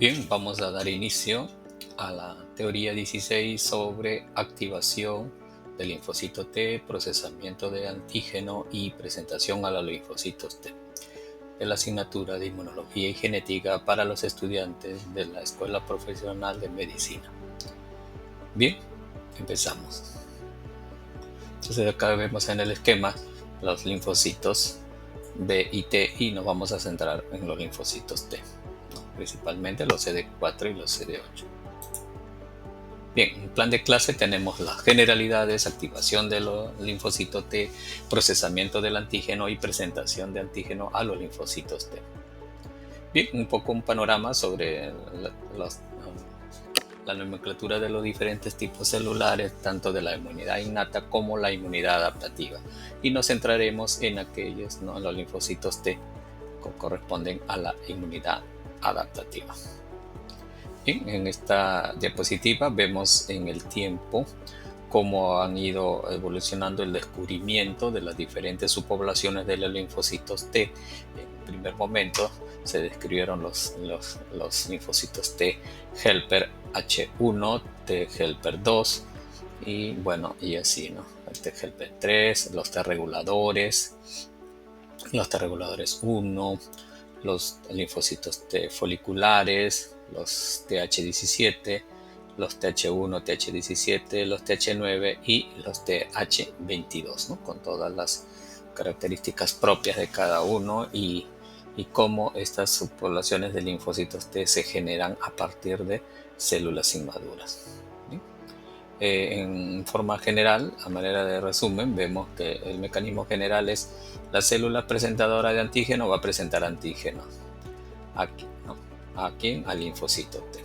Bien, vamos a dar inicio a la teoría 16 sobre activación del linfocito T, procesamiento de antígeno y presentación a los linfocitos T, de la asignatura de Inmunología y Genética para los estudiantes de la Escuela Profesional de Medicina. Bien, empezamos. Entonces acá vemos en el esquema los linfocitos B y T y nos vamos a centrar en los linfocitos T, principalmente los CD4 y los CD8. Bien, en plan de clase tenemos las generalidades, activación de los linfocitos T, procesamiento del antígeno y presentación de antígeno a los linfocitos T. Bien, un poco un panorama sobre la nomenclatura de los diferentes tipos celulares, tanto de la inmunidad innata como la inmunidad adaptativa. Y nos centraremos en aquellos, en los linfocitos T, que corresponden a la inmunidad adaptativa. Bien, en esta diapositiva vemos en el tiempo cómo han ido evolucionando el descubrimiento de las diferentes subpoblaciones de los linfocitos T. En primer momento se describieron los linfocitos T helper H1, T helper 2 y bueno, y así, ¿no? El T helper 3, los T reguladores 1, los linfocitos T foliculares, los TH17, los TH1, TH17, los TH9 y los TH22, ¿no? Con todas las características propias de cada uno y cómo estas subpoblaciones de linfocitos T se generan a partir de células inmaduras. En forma general, a manera de resumen, vemos que el mecanismo general es la célula presentadora de antígeno va a presentar antígeno aquí, ¿no? Aquí al linfocito T.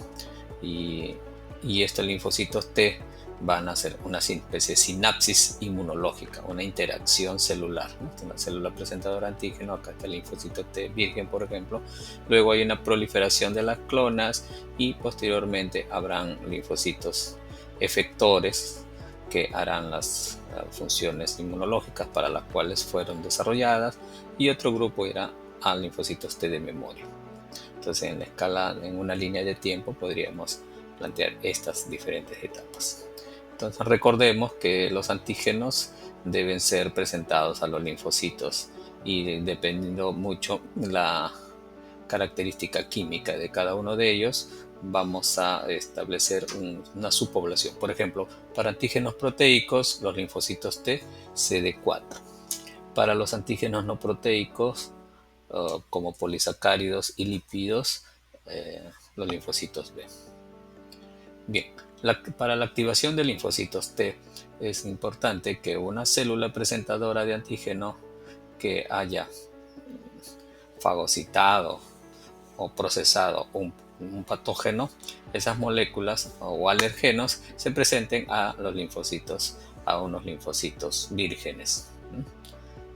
Y estos linfocitos T van a hacer una especie de sinapsis inmunológica, una interacción celular, ¿no? Una célula presentadora de antígeno, acá está el linfocito T virgen, por ejemplo. Luego hay una proliferación de las clonas y posteriormente habrán linfocitos efectores que harán las funciones inmunológicas para las cuales fueron desarrolladas y otro grupo irá a linfocitos T de memoria. Entonces en la escala, en una línea de tiempo podríamos plantear estas diferentes etapas. Entonces recordemos que los antígenos deben ser presentados a los linfocitos y dependiendo mucho la característica química de cada uno de ellos, vamos a establecer una subpoblación. Por ejemplo, para antígenos proteicos, los linfocitos T, CD4. Para los antígenos no proteicos, como polisacáridos y lípidos, los linfocitos B. Bien, para la activación de linfocitos T es importante que una célula presentadora de antígeno que haya fagocitado o procesado un patógeno, esas moléculas o alergenos se presenten a los linfocitos, a unos linfocitos vírgenes.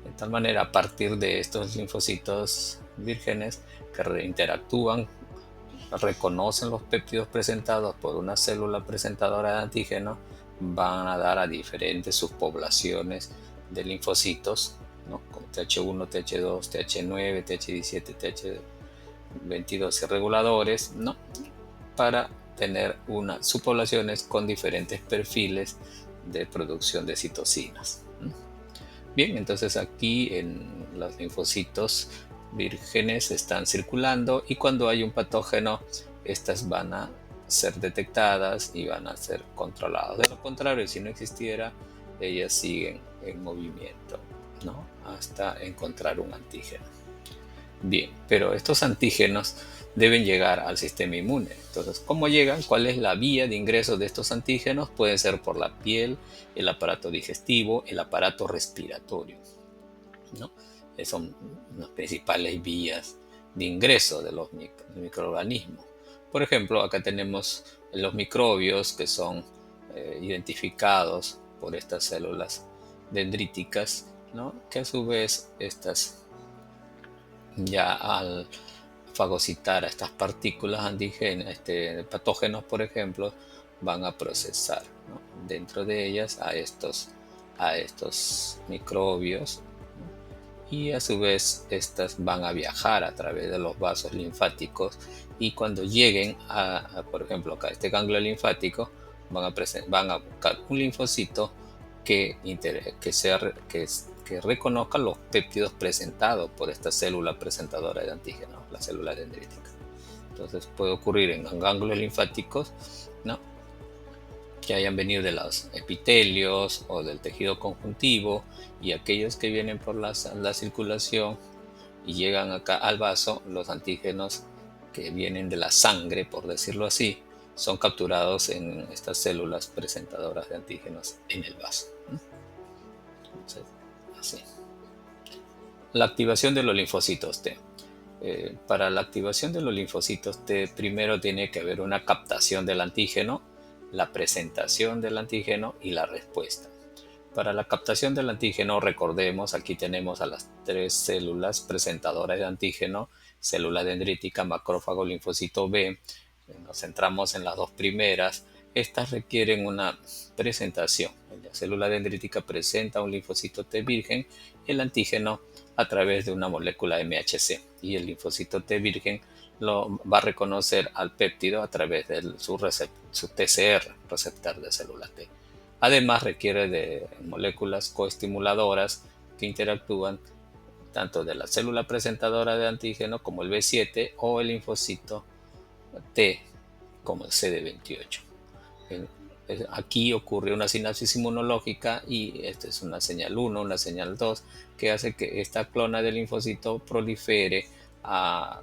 De tal manera, a partir de estos linfocitos vírgenes que interactúan, reconocen los péptidos presentados por una célula presentadora de antígeno, van a dar a diferentes subpoblaciones de linfocitos, ¿no? Como TH1, TH2, TH9, TH17, TH22 y reguladores, ¿no? Para tener unas subpoblaciones con diferentes perfiles de producción de citocinas. Bien, entonces aquí en los linfocitos vírgenes están circulando y cuando hay un patógeno, estas van a ser detectadas y van a ser controladas. De lo contrario, si no existiera, ellas siguen en movimiento, ¿no? Hasta encontrar un antígeno. Bien, pero estos antígenos deben llegar al sistema inmune. Entonces, ¿cómo llegan? ¿Cuál es la vía de ingreso de estos antígenos? Puede ser por la piel, el aparato digestivo, el aparato respiratorio, ¿no? Son las principales vías de ingreso de los microorganismos. Por ejemplo, acá tenemos los microbios que son identificados por estas células dendríticas, ¿no? Que a su vez estas ya al fagocitar a estas partículas antígenas, patógenos, por ejemplo, van a procesar, ¿no? Dentro de ellas a estos microbios, ¿no? y a su vez estas van a viajar a través de los vasos linfáticos y cuando lleguen por ejemplo, acá este ganglio linfático, van a buscar un linfocito que reconozca los péptidos presentados por esta célula presentadora de antígenos, la célula dendrítica. Entonces puede ocurrir en ganglios linfáticos, ¿no?, que hayan venido de los epitelios o del tejido conjuntivo, y aquellos que vienen por la circulación y llegan acá al vaso, los antígenos que vienen de la sangre, por decirlo así, son capturados en estas células presentadoras de antígenos en el vaso. Entonces, así. La activación de los linfocitos T. Para la activación de los linfocitos T, primero tiene que haber una captación del antígeno, la presentación del antígeno y la respuesta. Para la captación del antígeno, recordemos, aquí tenemos a las 3 células presentadoras de antígeno: célula dendrítica, macrófago, linfocito B. Nos centramos en las 2 primeras. Estas requieren una presentación. La célula dendrítica presenta un linfocito T virgen, el antígeno a través de una molécula MHC, y el linfocito T virgen lo va a reconocer al péptido a través de su TCR, receptor de célula T. Además, requiere de moléculas coestimuladoras que interactúan tanto de la célula presentadora de antígeno como el B7 o el linfocito T como el CD28. Aquí ocurre una sinapsis inmunológica y esta es una señal 1, una señal 2, que hace que esta clona del linfocito prolifere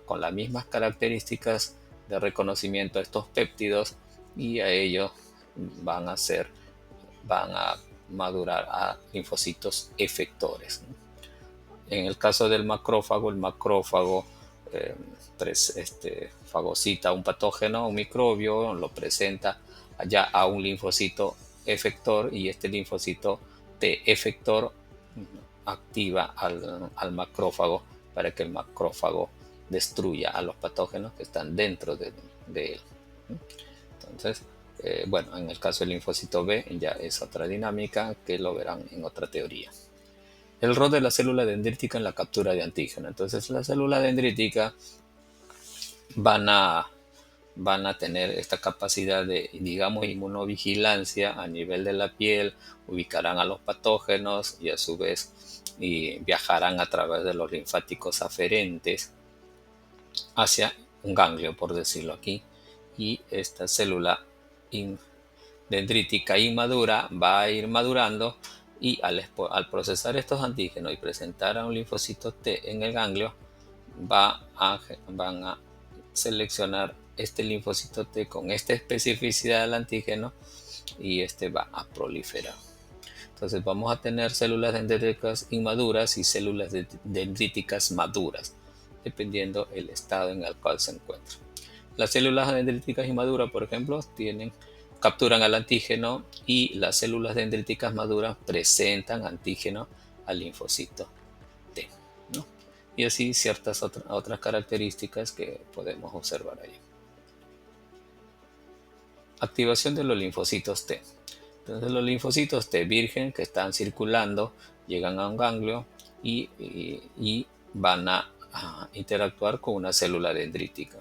con las mismas características de reconocimiento a estos péptidos, y a ellos van a madurar a linfocitos efectores. En el caso del macrófago, el macrófago fagocita un patógeno, un microbio, lo presenta ya a un linfocito efector, y este linfocito T efector activa al macrófago para que el macrófago destruya a los patógenos que están dentro de él. Entonces, bueno, en el caso del linfocito B ya es otra dinámica que lo verán en otra teoría. El rol de la célula dendrítica en la captura de antígeno. Entonces, la célula dendrítica van a tener esta capacidad de, digamos, inmunovigilancia a nivel de la piel, ubicarán a los patógenos y a su vez viajarán a través de los linfáticos aferentes hacia un ganglio, por decirlo aquí, y esta célula dendrítica inmadura va a ir madurando, y al procesar estos antígenos y presentar a un linfocito T en el ganglio, van a seleccionar este linfocito T con esta especificidad del antígeno, y este va a proliferar. Entonces vamos a tener células dendríticas inmaduras y células dendríticas maduras, dependiendo el estado en el cual se encuentran. Las células dendríticas inmaduras, por ejemplo, capturan al antígeno, y las células dendríticas maduras presentan antígeno al linfocito T, ¿no? Y así ciertas otras características que podemos observar ahí. Activación de los linfocitos T. Entonces, los linfocitos T virgen que están circulando llegan a un ganglio y van a interactuar con una célula dendrítica,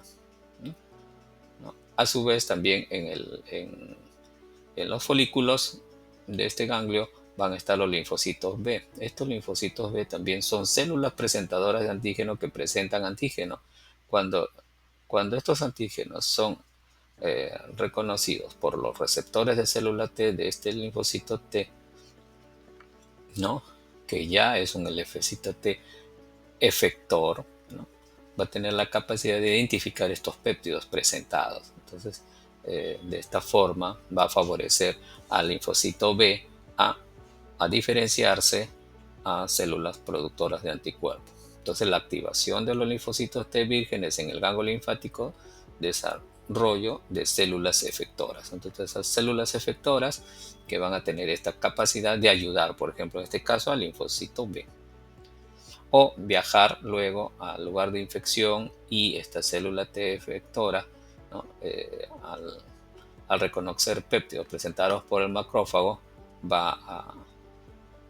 ¿no? A su vez, también en los folículos de este ganglio van a estar los linfocitos B. Estos linfocitos B también son células presentadoras de antígeno que presentan antígeno. Cuando estos antígenos son reconocidos por los receptores de célula T de este linfocito T, ¿no?, que ya es un linfocito T efector, ¿no?, va a tener la capacidad de identificar estos péptidos presentados. Entonces, de esta forma va a favorecer al linfocito B a diferenciarse a células productoras de anticuerpos. Entonces, la activación de los linfocitos T vírgenes en el ganglio linfático desarrollo de células efectoras. Entonces, esas células efectoras que van a tener esta capacidad de ayudar, por ejemplo, en este caso al linfocito B, o viajar luego al lugar de infección, y esta célula T efectora, ¿no?, al reconocer péptidos presentados por el macrófago, va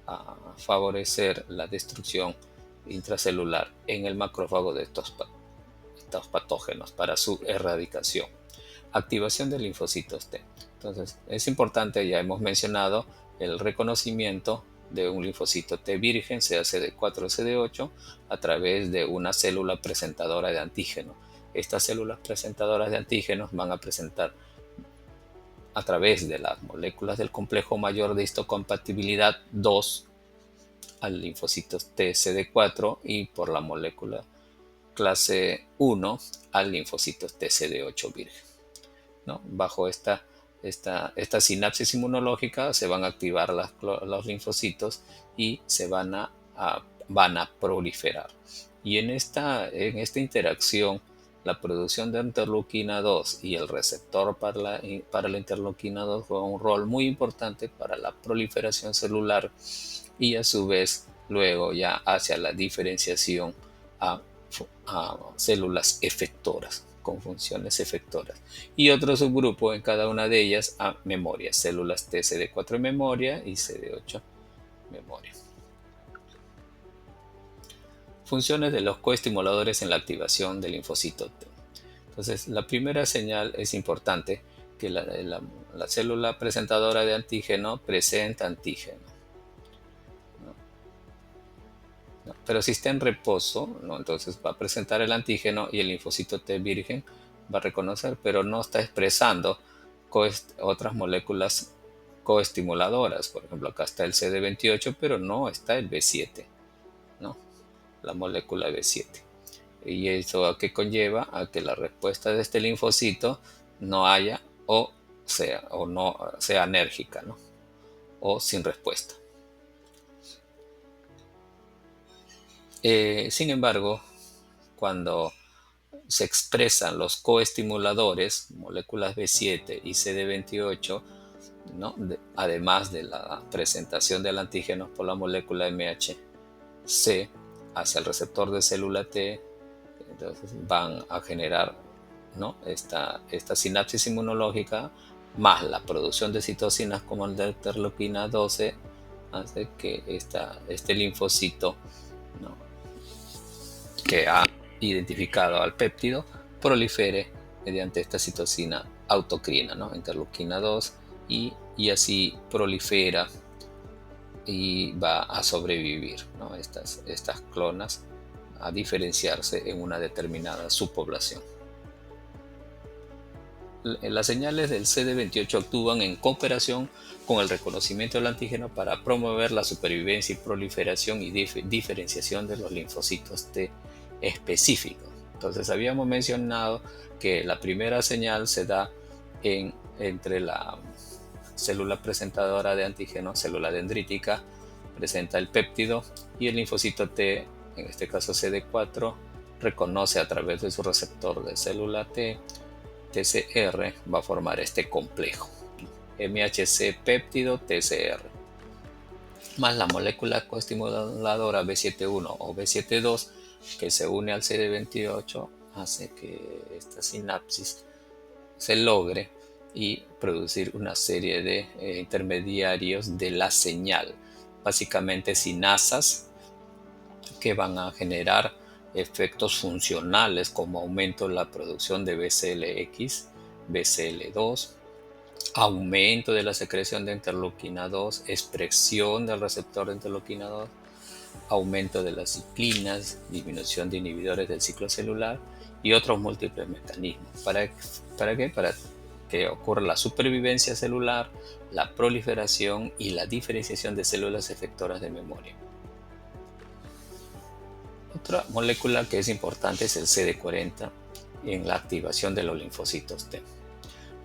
a favorecer la destrucción intracelular en el macrófago de estos patógenos para su erradicación. Activación de linfocitos T. Entonces, es importante, ya hemos mencionado, el reconocimiento de un linfocito T virgen, sea CD4 o CD8, a través de una célula presentadora de antígeno. Estas células presentadoras de antígenos van a presentar a través de las moléculas del complejo mayor de histocompatibilidad 2 al linfocito T CD4 y por la molécula clase 1 al linfocito T CD8 virgen, ¿no? Bajo esta sinapsis inmunológica se van a activar los linfocitos y se van a proliferar. Y en esta interacción, la producción de interleuquina 2 y el receptor para la interleuquina 2 juega un rol muy importante para la proliferación celular y a su vez luego ya hacia la diferenciación a células efectoras con funciones efectoras, y otro subgrupo en cada una de ellas a memoria, células T CD4 en memoria y CD8 memoria. Funciones de los coestimuladores en la activación del linfocito T. Entonces, la primera señal es importante, que la célula presentadora de antígeno presenta antígeno. Pero si está en reposo, ¿no? Entonces va a presentar el antígeno y el linfocito T virgen va a reconocer, pero no está expresando otras moléculas coestimuladoras. Por ejemplo, acá está el CD28, pero no está el B7, ¿no? La molécula B7. Y eso a qué conlleva a que la respuesta de este linfocito no haya o no sea enérgica, ¿no? O sin respuesta. Sin embargo, cuando se expresan los coestimuladores, moléculas B7 y CD28, ¿no? Además de la presentación del antígeno por la molécula MHC hacia el receptor de célula T, entonces van a generar, ¿no? esta sinapsis inmunológica más la producción de citocinas como la interleuquina 12 hace que este linfocito, ¿no? que ha identificado al péptido prolifere mediante esta citocina autocrina, ¿no? Interleuquina 2, y así prolifera y va a sobrevivir, ¿no? Estas clonas a diferenciarse en una determinada subpoblación. Las señales del CD28 actúan en cooperación con el reconocimiento del antígeno para promover la supervivencia y proliferación y diferenciación de los linfocitos T específicos. Entonces habíamos mencionado que la primera señal se da entre la célula presentadora de antígeno, célula dendrítica, presenta el péptido, y el linfocito T, en este caso CD4, reconoce a través de su receptor de célula T, TCR, va a formar este complejo, MHC péptido TCR, más la molécula coestimuladora B7-1 o B7-2 que se une al CD28, hace que esta sinapsis se logre y producir una serie de intermediarios de la señal, básicamente sinasas, que van a generar efectos funcionales como aumento en la producción de BCLX, BCL2, aumento de la secreción de interleuquina 2, expresión del receptor de interleuquina 2, aumento de las ciclinas, disminución de inhibidores del ciclo celular y otros múltiples mecanismos. ¿Para qué? Para que ocurra la supervivencia celular, la proliferación y la diferenciación de células efectoras de memoria. Otra molécula que es importante es el CD40 en la activación de los linfocitos T.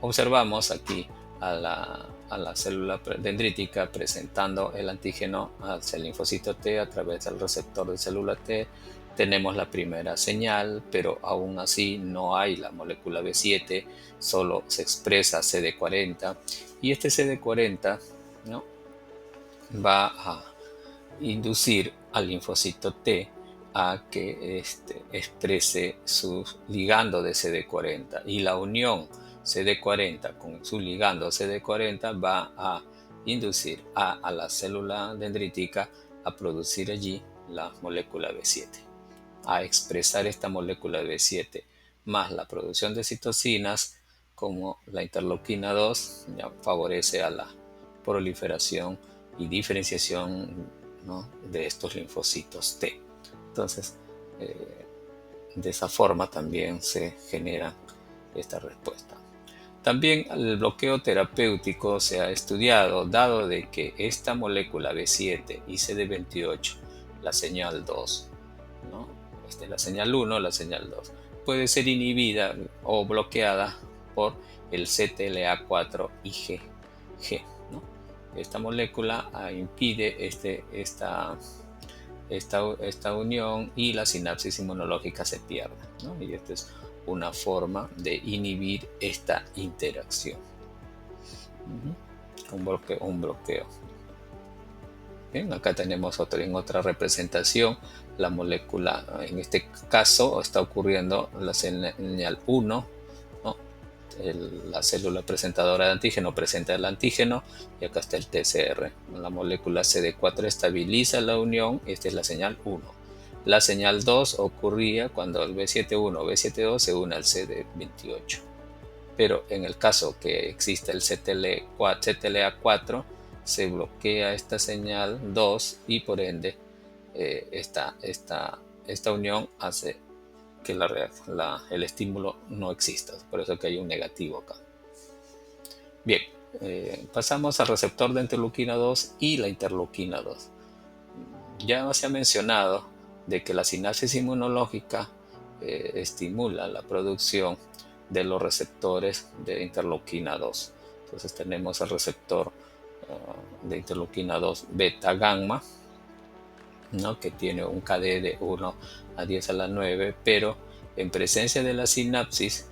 Observamos aquí a la célula dendrítica presentando el antígeno hacia el linfocito T a través del receptor de célula T. Tenemos la primera señal, pero aún así no hay la molécula B7, solo se expresa CD40, y este CD40, ¿no? va a inducir al linfocito T a que exprese su ligando de CD40, y la unión CD40 con su ligando CD40 va a inducir a la célula dendrítica a producir allí la molécula B7. A expresar esta molécula B7 más la producción de citocinas, como la interleuquina 2, ya favorece a la proliferación y diferenciación, ¿no?, de estos linfocitos T. Entonces, de esa forma también se genera esta respuesta. También el bloqueo terapéutico se ha estudiado, dado de que esta molécula B7 y CD28, la señal 2, ¿no?, la señal 1, la señal 2, puede ser inhibida o bloqueada por el CTLA4 IgG, ¿no? Esta molécula impide esta unión y la sinapsis inmunológica se pierde, ¿no? Y esta es una forma de inhibir esta interacción. Un bloqueo. Bien, acá tenemos en otra representación la molécula. En este caso está ocurriendo la señal 1, ¿no? La célula presentadora de antígeno presenta el antígeno y acá está el TCR. La molécula CD4 estabiliza la unión. Esta es la señal 1. La señal 2 ocurría cuando el B71 o B72 se une al CD28. Pero en el caso que exista el CTLA4, se bloquea esta señal 2 y por ende esta unión hace que el estímulo no exista. Por eso que hay un negativo acá. Bien, pasamos al receptor de interleuquina 2 y la interleuquina 2. Ya se ha mencionado de que la sinapsis inmunológica estimula la producción de los receptores de interleuquina 2. Entonces tenemos el receptor de interleuquina 2 beta gamma, ¿no?, que tiene un KD de 1 a 10 a la 9, pero en presencia de la sinapsis,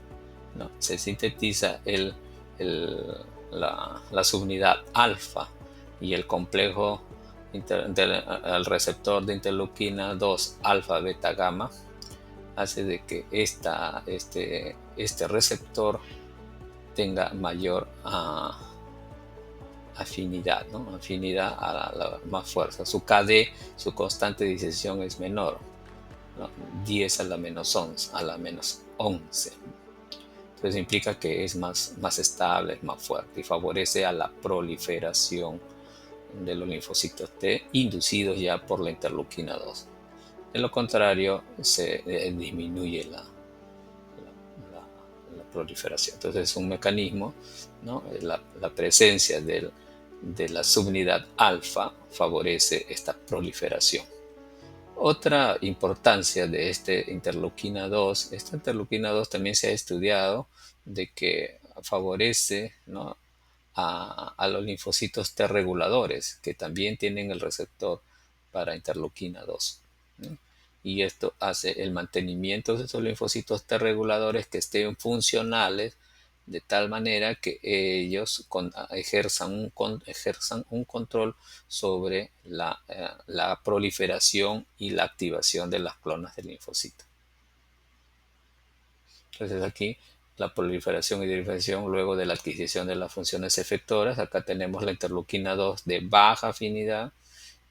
¿no?, se sintetiza la subunidad alfa y el complejo del receptor de interleuquina 2 alfa beta gamma hace de que este receptor tenga mayor afinidad, ¿no?, afinidad a la más fuerza. Su KD, su constante de disección es menor, ¿no?, 10 a la menos 11, Entonces implica que es más estable, es más fuerte y favorece a la proliferación de los linfocitos T inducidos ya por la interleuquina 2. En lo contrario, se disminuye la proliferación. Entonces es un mecanismo, ¿no? La presencia de la subunidad alfa favorece esta proliferación. Otra importancia de esta interleuquina 2 también se ha estudiado de que favorece, ¿no?, a los linfocitos T reguladores, que también tienen el receptor para interleuquina 2, ¿no? Y esto hace el mantenimiento de esos linfocitos T reguladores que estén funcionales de tal manera que ellos ejerzan un control sobre la proliferación y la activación de las clonas del linfocito. Entonces aquí la proliferación y diferenciación luego de la adquisición de las funciones efectoras. Acá tenemos la interleuquina 2 de baja afinidad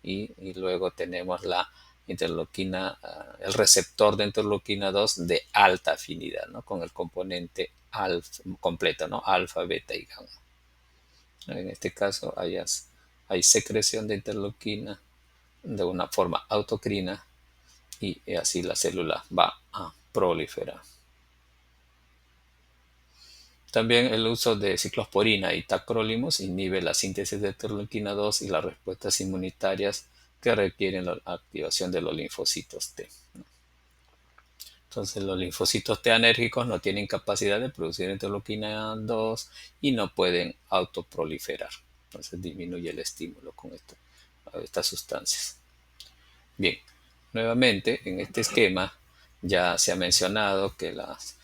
y luego tenemos la interleuquina, el receptor de interleuquina 2 de alta afinidad, ¿no?, con el componente completo, ¿no?, alfa, beta y gamma. En este caso hay secreción de interleuquina de una forma autocrina y así la célula va a proliferar. También el uso de ciclosporina y tacrolimus inhibe la síntesis de interleuquina 2 y las respuestas inmunitarias que requieren la activación de los linfocitos T. Entonces los linfocitos T anérgicos no tienen capacidad de producir interleuquina 2 y no pueden autoproliferar. Entonces disminuye el estímulo con estas sustancias. Bien, nuevamente en este esquema ya se ha mencionado que las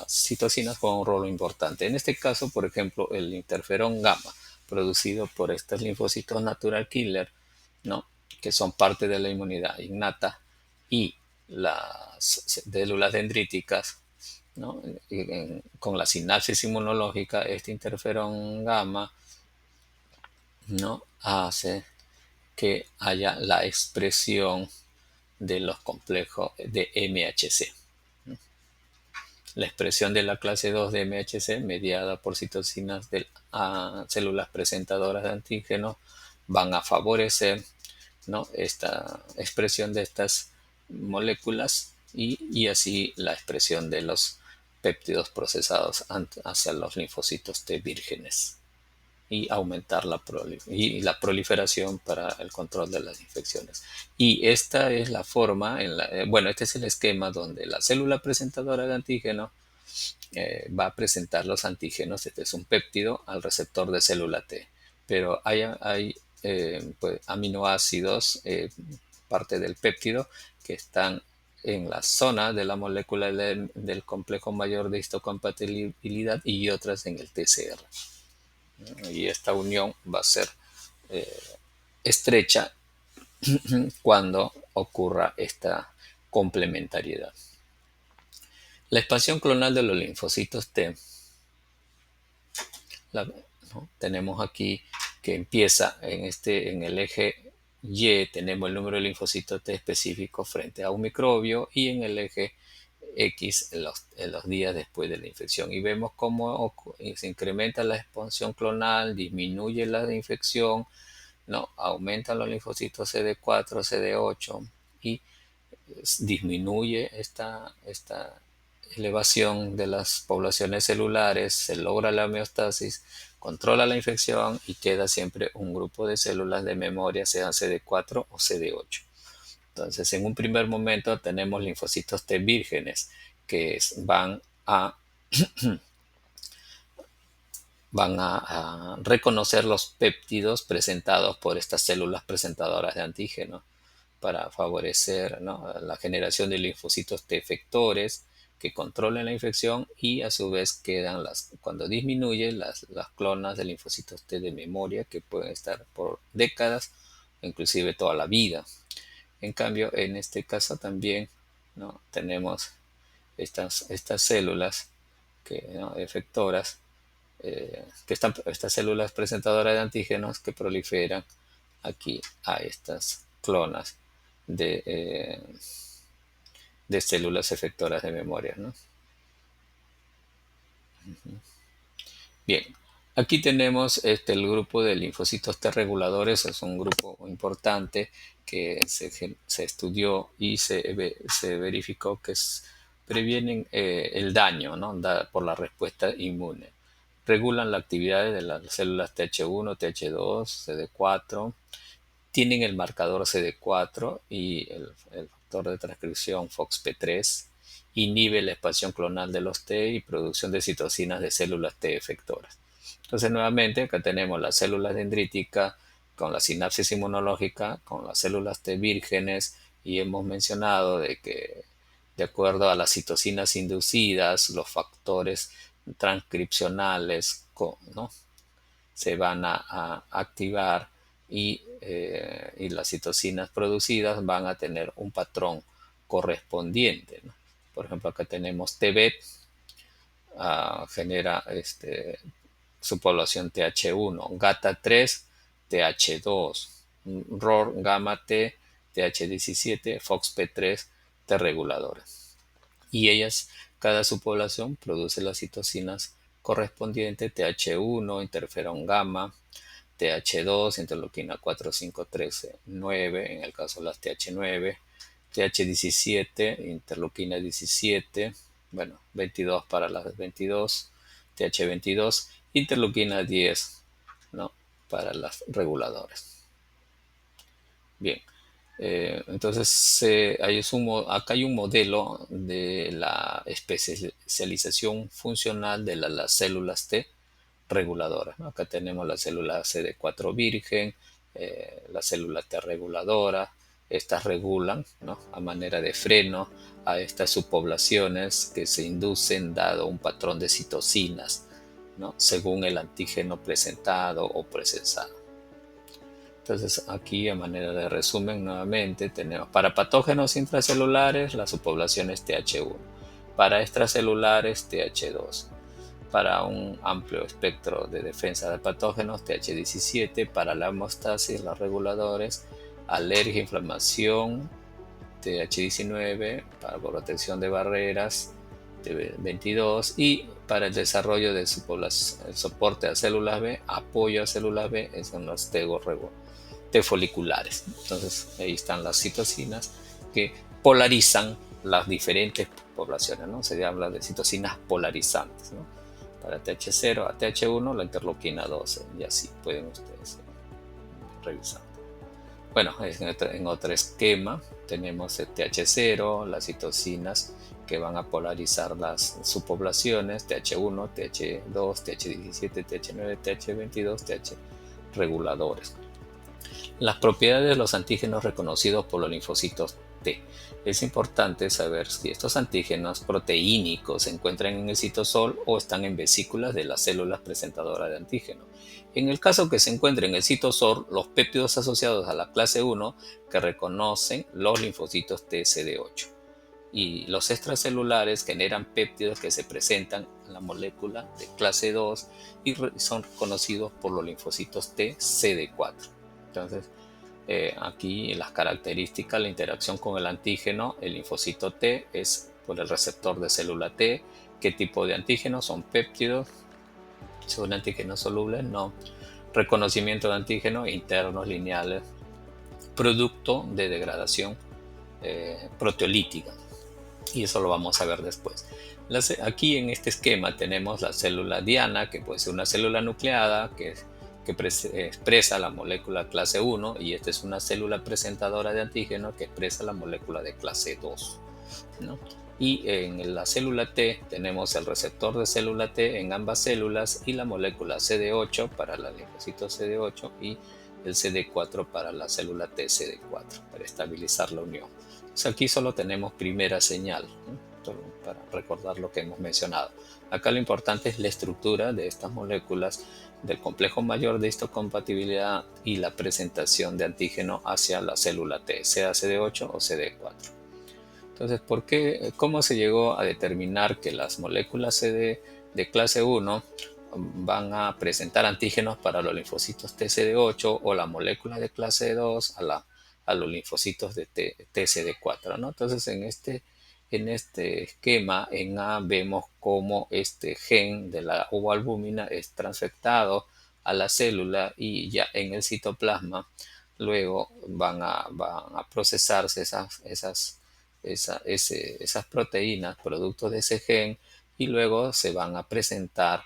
citocinas juegan un rol importante. En este caso, por ejemplo, el interferón gamma, producido por estos linfocitos natural killer, ¿no?, que son parte de la inmunidad innata, y las células dendríticas, ¿no?, con la sinapsis inmunológica, este interferón gamma, ¿no?, hace que haya la expresión de los complejos de MHC. La expresión de la clase 2 de MHC, mediada por citocinas de células presentadoras de antígenos, van a favorecer, ¿no?, esta expresión de estas moléculas y así la expresión de los péptidos procesados hacia los linfocitos T vírgenes y aumentar la proliferación para el control de las infecciones. Y esta es la forma, este es el esquema donde la célula presentadora de antígeno va a presentar los antígenos. Este es un péptido al receptor de célula T, pero hay pues, aminoácidos, parte del péptido, que están en la zona de la molécula del complejo mayor de histocompatibilidad y otras en el TCR. Y esta unión va a ser estrecha cuando ocurra esta complementariedad. La expansión clonal de los linfocitos T, ¿no?, tenemos aquí que empieza en el eje Y, tenemos el número de linfocitos T específico frente a un microbio, y en el eje X en los días después de la infección. Y vemos cómo se incrementa la expansión clonal, disminuye la infección, ¿no?, aumentan los linfocitos CD4, CD8 y disminuye esta elevación de las poblaciones celulares, se logra la homeostasis, controla la infección y queda siempre un grupo de células de memoria, sean CD4 o CD8. Entonces, en un primer momento tenemos linfocitos T vírgenes que van a reconocer los péptidos presentados por estas células presentadoras de antígenos para favorecer, ¿no?, la generación de linfocitos T efectores que controlen la infección, y a su vez quedan cuando disminuye las clonas de linfocitos T de memoria, que pueden estar por décadas, inclusive toda la vida. En cambio, en este caso también, ¿no?, tenemos estas células ¿no?, efectoras, estas células presentadoras de antígenos que proliferan aquí a estas clonas de células efectoras de memoria, ¿no? Bien, aquí tenemos el grupo de linfocitos T reguladores. Es un grupo importante que se estudió y se verificó que previenen el daño, ¿no?, por la respuesta inmune. Regulan la actividad de las células TH1, TH2, CD4, tienen el marcador CD4 y el factor de transcripción FOXP3, inhibe la expansión clonal de los T y producción de citocinas de células T efectoras. Entonces, nuevamente, acá tenemos las células dendríticas con la sinapsis inmunológica, con las células T vírgenes, y hemos mencionado de que, de acuerdo a las citocinas inducidas, los factores transcripcionales, ¿no?, se van a activar y las citocinas producidas van a tener un patrón correspondiente, ¿no? Por ejemplo, acá tenemos TBET, genera su población TH1, GATA3, TH2, ROR, gamma T, TH17, FOXP3, T reguladores. Y ellas, cada subpoblación produce las citocinas correspondientes: TH1, interferón gamma, TH2, interleuquina 4, 5, 13, 9, en el caso de las TH9, TH17, interleuquina 17, bueno, 22 para las 22, TH22, interleuquina 10, ¿no?, para las reguladoras. Bien, entonces acá hay un modelo de la especialización funcional de las células T reguladoras, ¿no? Acá tenemos la célula CD4 virgen, la célula T reguladora. Estas regulan, ¿no?, a manera de freno a estas subpoblaciones que se inducen dado un patrón de citocinas, ¿no?, según el antígeno presentado o procesado. Entonces, aquí, a manera de resumen, nuevamente tenemos para patógenos intracelulares las subpoblaciones TH1, para extracelulares TH2, para un amplio espectro de defensa de patógenos, TH17 para la hemostasis, los reguladores, alergia, inflamación, TH19 para protección de barreras, T22 y para el desarrollo de su población, el soporte a células B, apoyo a células B, son los T foliculares. Entonces ahí están las citocinas que polarizan las diferentes poblaciones, ¿no? Se habla de citocinas polarizantes, ¿no? Para TH0 a TH1 la interleuquina 12 y así pueden ustedes revisar. Bueno, en otro esquema tenemos el TH0, las citocinas que van a polarizar las subpoblaciones, TH1, TH2, TH17, TH9, TH22, TH reguladores. Las propiedades de los antígenos reconocidos por los linfocitos T. Es importante saber si estos antígenos proteínicos se encuentran en el citosol o están en vesículas de las células presentadoras de antígeno. En el caso que se encuentre en el citosol, los péptidos asociados a la clase 1 que reconocen los linfocitos TCD8 y los extracelulares generan péptidos que se presentan en la molécula de clase 2 y son reconocidos por los linfocitos TCD4. Entonces, aquí las características, la interacción con el antígeno, el linfocito T es por el receptor de célula T. ¿Qué tipo de antígeno? Son péptidos, son antígenos solubles, no. Reconocimiento de antígenos internos lineales, producto de degradación proteolítica. Y eso lo vamos a ver después. Aquí en este esquema tenemos la célula diana, que puede ser una célula nucleada que expresa la molécula clase 1 y esta es una célula presentadora de antígeno que expresa la molécula de clase 2, ¿no? Y en la célula T tenemos el receptor de célula T en ambas células y la molécula CD8 para la linfocito CD8 y el CD4 para la célula TCD4 para estabilizar la unión. Entonces aquí solo tenemos primera señal, ¿no? Para recordar lo que hemos mencionado. Acá lo importante es la estructura de estas moléculas del complejo mayor de histocompatibilidad y la presentación de antígeno hacia la célula T, sea CD8 o CD4. Entonces, ¿cómo se llegó a determinar que las moléculas CD de clase 1 van a presentar antígenos para los linfocitos TCD8 o la molécula de clase 2 a los linfocitos de TCD4, ¿no? Entonces, en este esquema, en A vemos cómo este gen de la ovoalbúmina es transfectado a la célula y ya en el citoplasma luego van a procesarse esas proteínas producto de ese gen y luego se van a presentar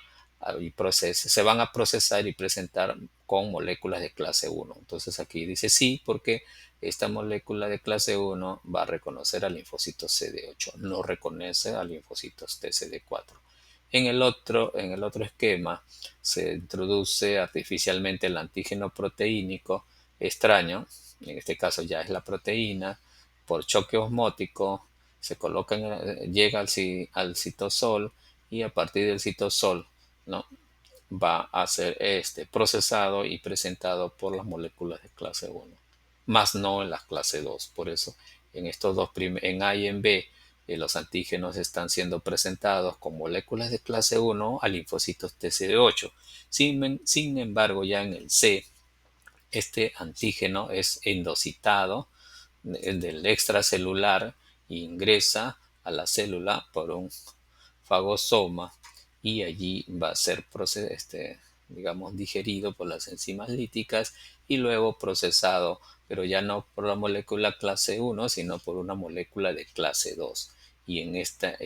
se van a procesar y presentar con moléculas de clase 1. Entonces aquí dice sí porque esta molécula de clase 1 va a reconocer al linfocito CD8, no reconoce al linfocito TCD4. En el otro esquema se introduce artificialmente el antígeno proteínico extraño, en este caso ya es la proteína, por choque osmótico, llega al citosol y a partir del citosol, ¿no? Va a ser procesado y presentado por las moléculas de clase 1, más no en la clase 2. Por eso en estos en A y en B, los antígenos están siendo presentados con moléculas de clase 1 a linfocitos TCD8. Sin embargo, ya en el C, este antígeno es endocitado del extracelular e ingresa a la célula por un fagosoma y allí va a ser digamos, digerido por las enzimas líticas y luego procesado, pero ya no por la molécula clase 1, sino por una molécula de clase 2. Y en este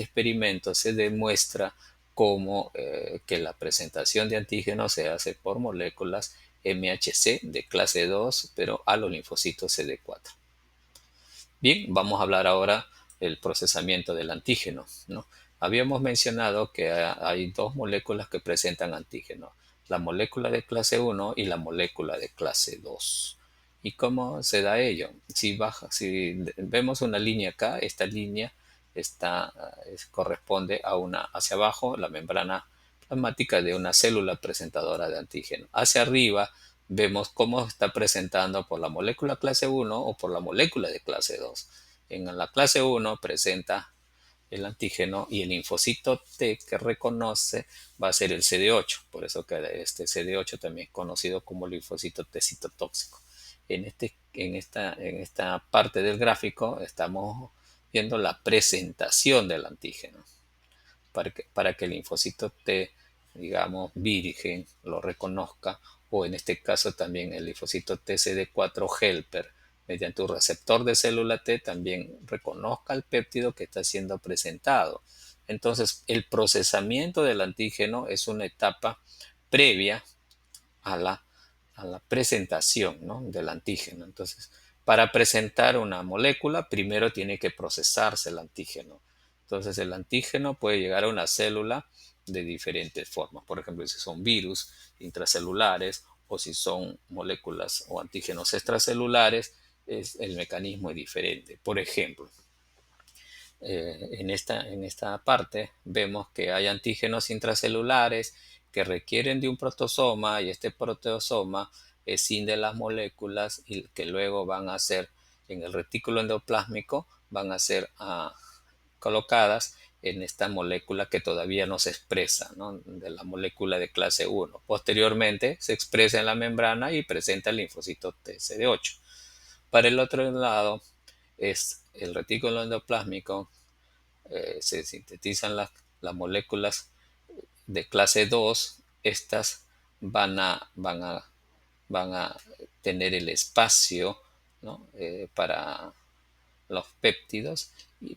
experimento se demuestra cómo que la presentación de antígenos se hace por moléculas MHC de clase 2, pero a los linfocitos CD4. Bien, vamos a hablar ahora del procesamiento del antígeno, ¿no? Habíamos mencionado que hay dos moléculas que presentan antígeno, la molécula de clase 1 y la molécula de clase 2. ¿Y cómo se da ello? Si vemos una línea acá, esta línea corresponde hacia abajo, la membrana plasmática de una célula presentadora de antígeno. Hacia arriba vemos cómo está presentando por la molécula clase 1 o por la molécula de clase 2. En la clase 1 presenta el antígeno, y el linfocito T que reconoce va a ser el CD8. Por eso que este CD8 también es conocido como linfocito T citotóxico. En esta parte del gráfico estamos viendo la presentación del antígeno para que el linfocito T, digamos, virgen, lo reconozca, o en este caso también el linfocito TCD4 helper, mediante un receptor de célula T, también reconozca el péptido que está siendo presentado. Entonces, el procesamiento del antígeno es una etapa previa a la presentación, ¿no?, del antígeno. Entonces, para presentar una molécula, primero tiene que procesarse el antígeno. Entonces, el antígeno puede llegar a una célula de diferentes formas. Por ejemplo, si son virus intracelulares o si son moléculas o antígenos extracelulares, el mecanismo es diferente. Por ejemplo, en esta parte vemos que hay antígenos intracelulares que requieren de un protosoma, y este protosoma escinde las moléculas y que luego van a ser en el retículo endoplásmico, van a ser colocadas en esta molécula que todavía no se expresa, ¿no?, de la molécula de clase 1. Posteriormente se expresa en la membrana y presenta el linfocito TCD8. Para el otro lado es el retículo endoplásmico. Se sintetizan las moléculas de clase 2. Estas van a tener el espacio, ¿no?, para los péptidos,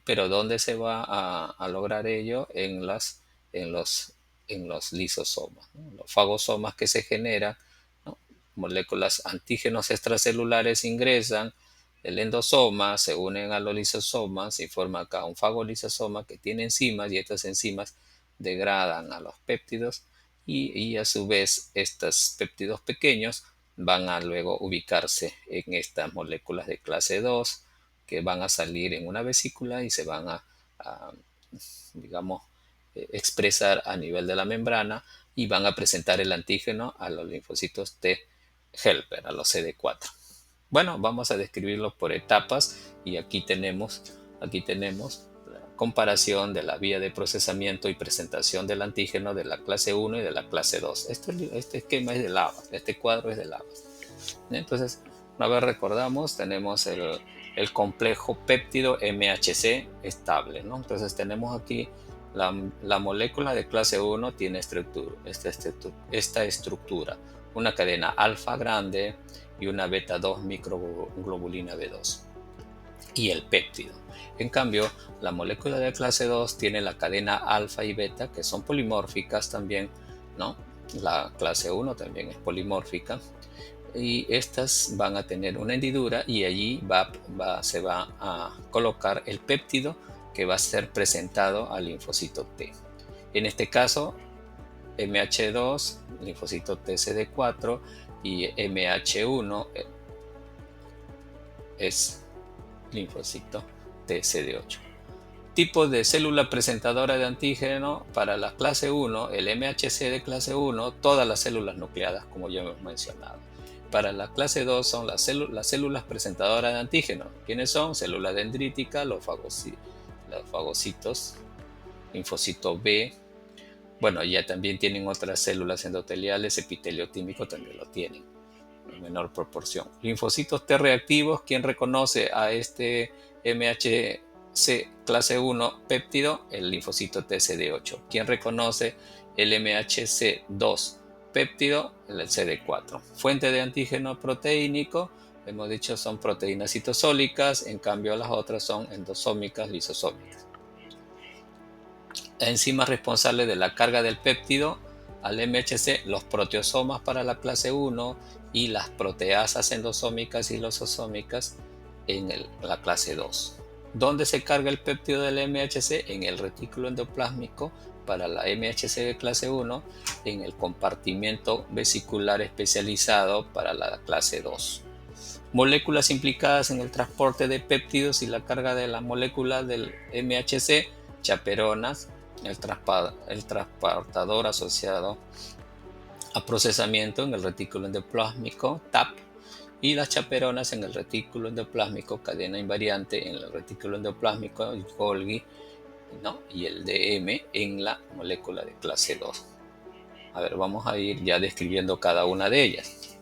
pero ¿dónde se va a lograr ello? En los lisosomas, ¿no? Los fagosomas que se generan, ¿no? Moléculas antígenos extracelulares ingresan, el endosoma se unen a los lisosomas y forma acá un fagolisosoma que tiene enzimas, y estas enzimas degradan a los péptidos, y a su vez estos péptidos pequeños van a luego ubicarse en estas moléculas de clase 2 que van a salir en una vesícula y se van a, digamos, expresar a nivel de la membrana, y van a presentar el antígeno a los linfocitos T helper, a los CD4. Bueno, vamos a describirlo por etapas, y aquí tenemos la comparación de la vía de procesamiento y presentación del antígeno de la clase 1 y de la clase 2. Este esquema es de lavas, este cuadro es de lavas. Entonces, una vez recordamos, tenemos el complejo péptido MHC estable, ¿no? Entonces tenemos aquí la molécula de clase 1 tiene esta estructura, una cadena alfa grande y una beta 2 microglobulina B2 y el péptido. En cambio, la molécula de clase 2 tiene la cadena alfa y beta, que son polimórficas también, ¿no? La clase 1 también es polimórfica, y estas van a tener una hendidura, y allí se va a colocar el péptido que va a ser presentado al linfocito T. En este caso, MH2, linfocito TCD4, y MH1 es linfocito TCD8. Tipos de célula presentadora de antígeno: para la clase 1, el MHC de clase 1, todas las células nucleadas, como ya hemos mencionado. Para la clase 2 son las células presentadoras de antígeno. ¿Quiénes son? Célula dendrítica, los fagocitos, linfocito B. Bueno, ya también tienen otras células endoteliales, epitelio tímico también lo tienen, en menor proporción. Linfocitos T reactivos. ¿Quién reconoce a este MHC clase 1 péptido? El linfocito TCD8. ¿Quién reconoce el MHC2 péptido? El CD4. Fuente de antígeno proteínico, hemos dicho, son proteínas citosólicas, en cambio las otras son endosómicas, lisosómicas. Enzimas responsables de la carga del péptido al MHC: los proteosomas para la clase 1 y las proteasas endosómicas y lososómicas en la clase 2. ¿Dónde se carga el péptido del MHC? En el retículo endoplásmico para la MHC de clase 1, en el compartimento vesicular especializado para la clase 2. Moléculas implicadas en el transporte de péptidos y la carga de la molécula del MHC: chaperonas, el transportador asociado a procesamiento en el retículo endoplásmico, TAP, y las chaperonas en el retículo endoplásmico, cadena invariante en el retículo endoplásmico, Golgi, ¿no? Y el DM en la molécula de clase 2. A ver, vamos a ir ya describiendo cada una de ellas.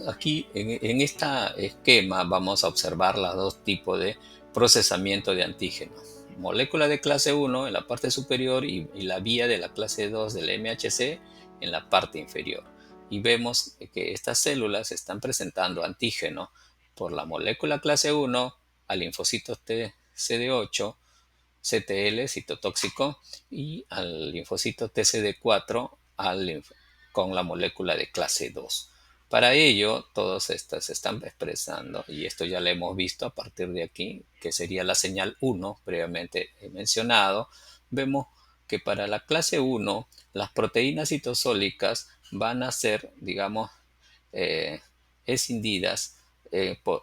Aquí, en este esquema, vamos a observar los dos tipos de procesamiento de antígenos. Molécula de clase 1 en la parte superior y la vía de la clase 2 del MHC en la parte inferior. Y vemos que estas células están presentando antígeno por la molécula clase 1 al linfocito TCD8, CTL, citotóxico, y al linfocito TCD4 con la molécula de clase 2. Para ello, todas estas se están expresando, y esto ya lo hemos visto a partir de aquí, que sería la señal 1, previamente mencionado. Vemos que para la clase 1, las proteínas citosólicas van a ser, digamos, eh, escindidas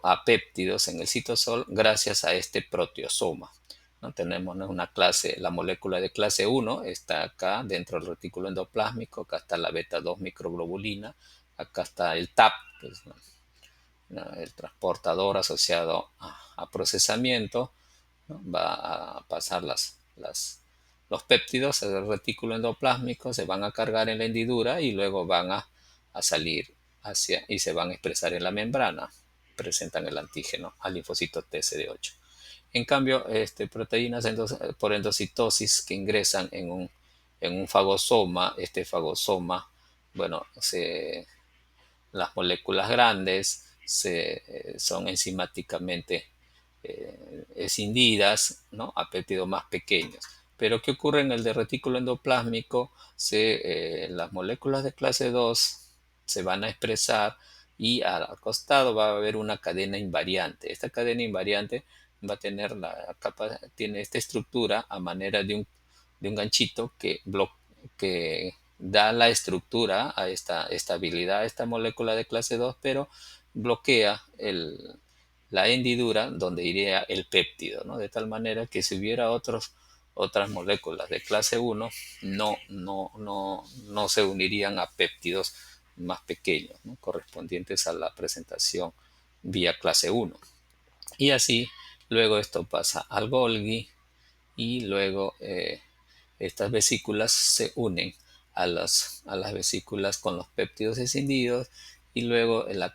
a péptidos en el citosol gracias a este proteosoma, ¿no? Tenemos, ¿no?, una clase, la molécula de clase 1 está acá dentro del retículo endoplásmico, acá está la beta 2 microglobulina, acá está el TAP, que es, ¿no?, el transportador asociado a procesamiento, ¿no? Va a pasar los péptidos al retículo endoplásmico, se van a cargar en la hendidura y luego van a salir y se van a expresar en la membrana. Presentan el antígeno al linfocito TCD8. En cambio, proteínas por endocitosis que ingresan en un fagosoma, este fagosoma, bueno, las moléculas grandes son enzimáticamente escindidas, ¿no?, a péptidos más pequeños. Pero ¿qué ocurre en el de retículo endoplásmico? Las moléculas de clase 2 se van a expresar y al costado va a haber una cadena invariante. Esta cadena invariante va a tener tiene esta estructura a manera de un ganchito que da la estructura a esta estabilidad a esta molécula de clase 2, pero bloquea la hendidura donde iría el péptido, ¿no? De tal manera que si hubiera otras moléculas de clase 1, no se unirían a péptidos más pequeños, ¿no?, correspondientes a la presentación vía clase 1. Y así, luego esto pasa al Golgi y luego estas vesículas se unen a las vesículas con los péptidos escindidos y luego en la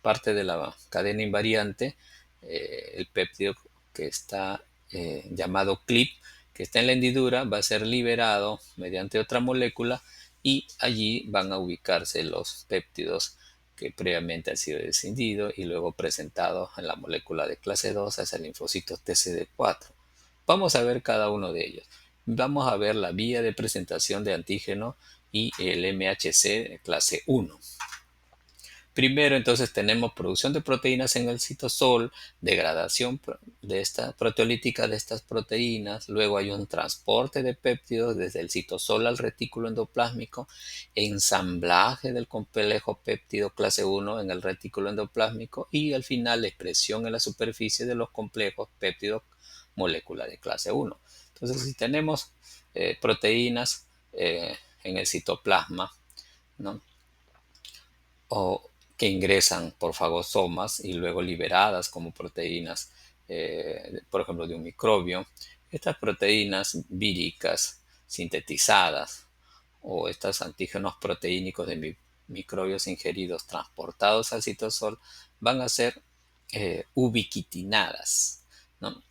parte de la cadena invariante, el péptido que está llamado CLIP, que está en la hendidura, va a ser liberado mediante otra molécula y allí van a ubicarse los péptidos que previamente han sido escindidos y luego presentados en la molécula de clase 2 hacia el linfocito TCD4. Vamos a ver cada uno de ellos. Vamos a ver la vía de presentación de antígeno y el MHC clase 1. Primero, entonces, tenemos producción de proteínas en el citosol, degradación de esta proteolítica de estas proteínas, luego hay un transporte de péptidos desde el citosol al retículo endoplásmico, ensamblaje del complejo péptido clase 1 en el retículo endoplásmico y al final la expresión en la superficie de los complejos péptidos molécula de clase 1. Entonces, si tenemos proteínas en el citoplasma, ¿no?, o que ingresan por fagosomas y luego liberadas como proteínas, por ejemplo, de un microbio. Estas proteínas víricas sintetizadas o estos antígenos proteínicos de microbios ingeridos transportados al citosol van a ser ubiquitinadas, ¿no?,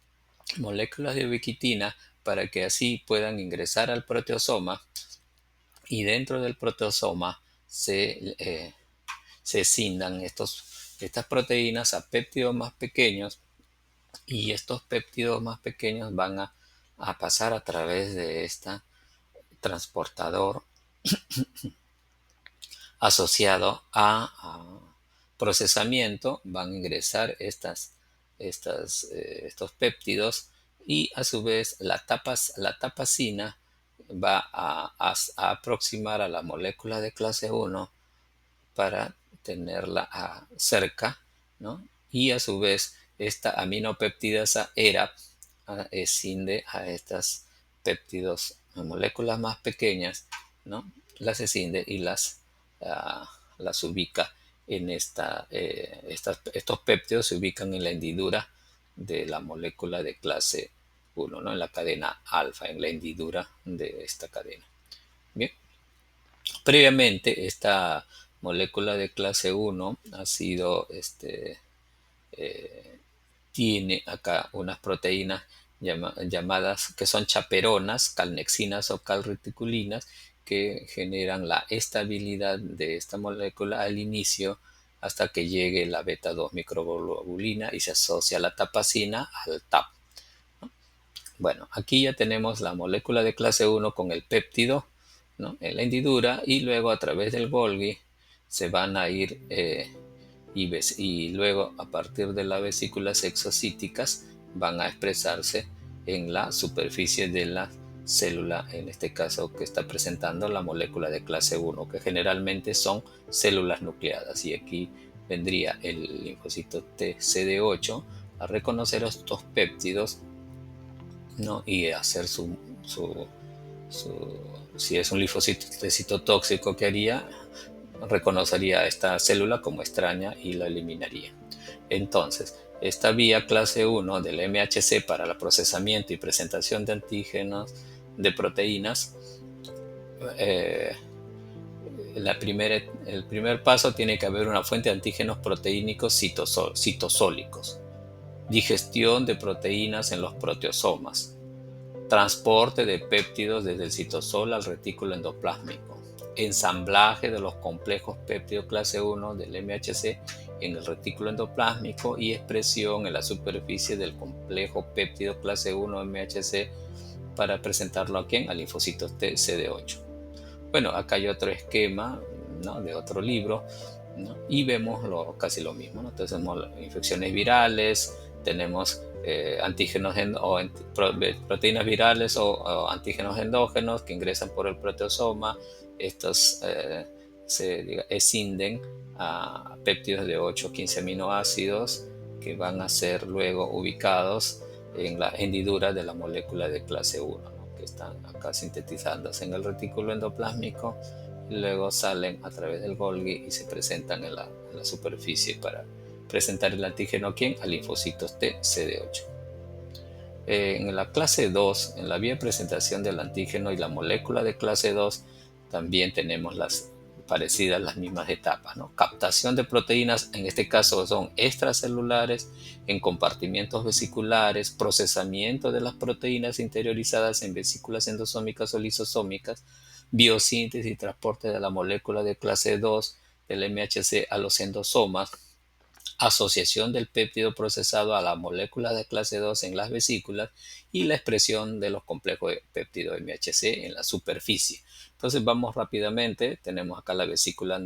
moléculas de ubiquitina, para que así puedan ingresar al proteosoma y dentro del proteosoma se escindan estas proteínas a péptidos más pequeños y estos péptidos más pequeños van a pasar a través de este transportador asociado a procesamiento, van a ingresar estos péptidos y a su vez la tapacina va a aproximar a la molécula de clase 1 para tenerla cerca, ¿no? Y a su vez esta aminopeptidasa ERAP escinde a estas péptidos, moléculas más pequeñas, ¿no? Las escinde y las ubica en estos péptidos se ubican en la hendidura de la molécula de clase 1, ¿no? En la cadena alfa, en la hendidura de esta cadena. Bien. Previamente, esta molécula de clase 1 ha sido, tiene acá unas proteínas llamadas, que son chaperonas, calnexinas o calreticulinas, que generan la estabilidad de esta molécula al inicio hasta que llegue la beta 2 microglobulina y se asocia la tapacina al TAP. Bueno, aquí ya tenemos la molécula de clase 1 con el péptido, ¿no?, en la hendidura, y luego a través del Golgi se van a ir y luego a partir de las vesículas exocíticas van a expresarse en la superficie de la célula, en este caso que está presentando la molécula de clase 1, que generalmente son células nucleadas, y aquí vendría el linfocito T CD8 a reconocer estos péptidos, ¿no?, y hacer su, si es un linfocito tóxico, que haría, reconocería esta célula como extraña y la eliminaría. Entonces, esta vía clase 1 del MHC para el procesamiento y presentación de antígenos de proteínas, el primer paso tiene que haber una fuente de antígenos proteínicos citosólicos, digestión de proteínas en los proteosomas, transporte de péptidos desde el citosol al retículo endoplásmico, ensamblaje de los complejos péptido clase 1 del MHC en el retículo endoplásmico y expresión en la superficie del complejo péptido clase 1 MHC para presentarlo ¿a quién? Al linfocito T CD8. Bueno, acá hay otro esquema, ¿no?, de otro libro, ¿no?, y vemos casi lo mismo, ¿no? Entonces tenemos infecciones virales, tenemos antígenos o proteínas virales o antígenos endógenos que ingresan por el proteosoma. Estos se escinden a péptidos de 8 o 15 aminoácidos que van a ser luego ubicados en la hendidura de la molécula de clase 1, ¿no?, que están acá sintetizándose en el retículo endoplásmico, y luego salen a través del Golgi y se presentan en la superficie para presentar el antígeno ¿a quién? Al linfocitos T CD8. En la clase 2, en la vía de presentación del antígeno y la molécula de clase 2, también tenemos las parecidas, las mismas etapas, ¿no? Captación de proteínas, en este caso son extracelulares, en compartimientos vesiculares, procesamiento de las proteínas interiorizadas en vesículas endosómicas o lisosómicas, biosíntesis y transporte de la molécula de clase 2 del MHC a los endosomas, asociación del péptido procesado a la molécula de clase 2 en las vesículas y la expresión de los complejos de péptido MHC en la superficie. Entonces vamos rápidamente, tenemos acá la vesícula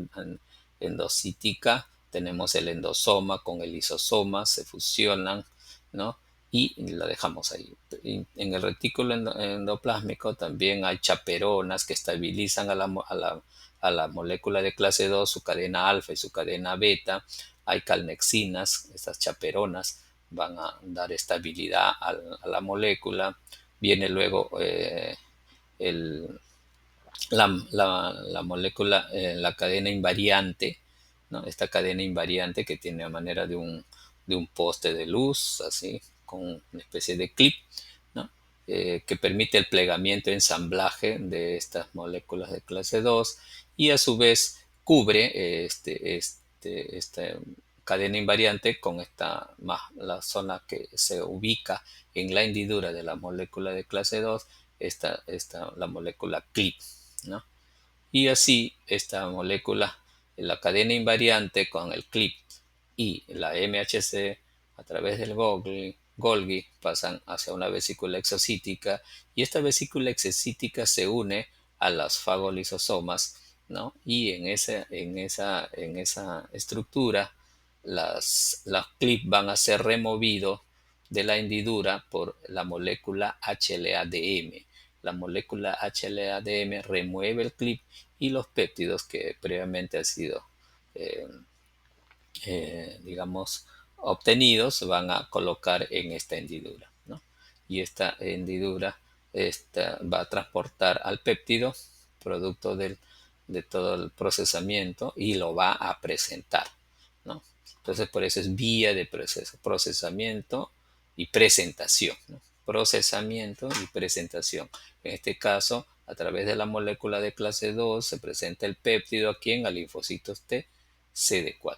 endocítica, tenemos el endosoma con el lisosoma, se fusionan, ¿no?, y la dejamos ahí. En el retículo endoplásmico también hay chaperonas que estabilizan a la molécula de clase 2, su cadena alfa y su cadena beta. Hay calnexinas, estas chaperonas van a dar estabilidad a la molécula. Viene luego el, la molécula, la cadena invariante, ¿no?, esta cadena invariante que tiene a manera de un poste de luz, así, con una especie de clip, ¿no?, que permite el plegamiento y ensamblaje de estas moléculas de clase 2, y a su vez cubre esta cadena invariante con la zona que se ubica en la hendidura de la molécula de clase 2, la molécula clip, ¿no? Y así esta molécula, la cadena invariante con el clip y la MHC a través del Golgi pasan hacia una vesícula exocítica, y esta vesícula exocítica se une a las fagolisosomas, ¿no? Y en esa estructura los clips van a ser removidos de la hendidura por la molécula HLA-DM. La molécula HLA-DM remueve el clip y los péptidos que previamente han sido, digamos, obtenidos, van a colocar en esta hendidura, ¿no? Y esta hendidura va a transportar al péptido, producto de todo el procesamiento, y lo va a presentar, ¿no? Entonces, por eso es vía de procesamiento y presentación, ¿no? Procesamiento y presentación. En este caso, a través de la molécula de clase 2 se presenta el péptido aquí al linfocitos T CD4.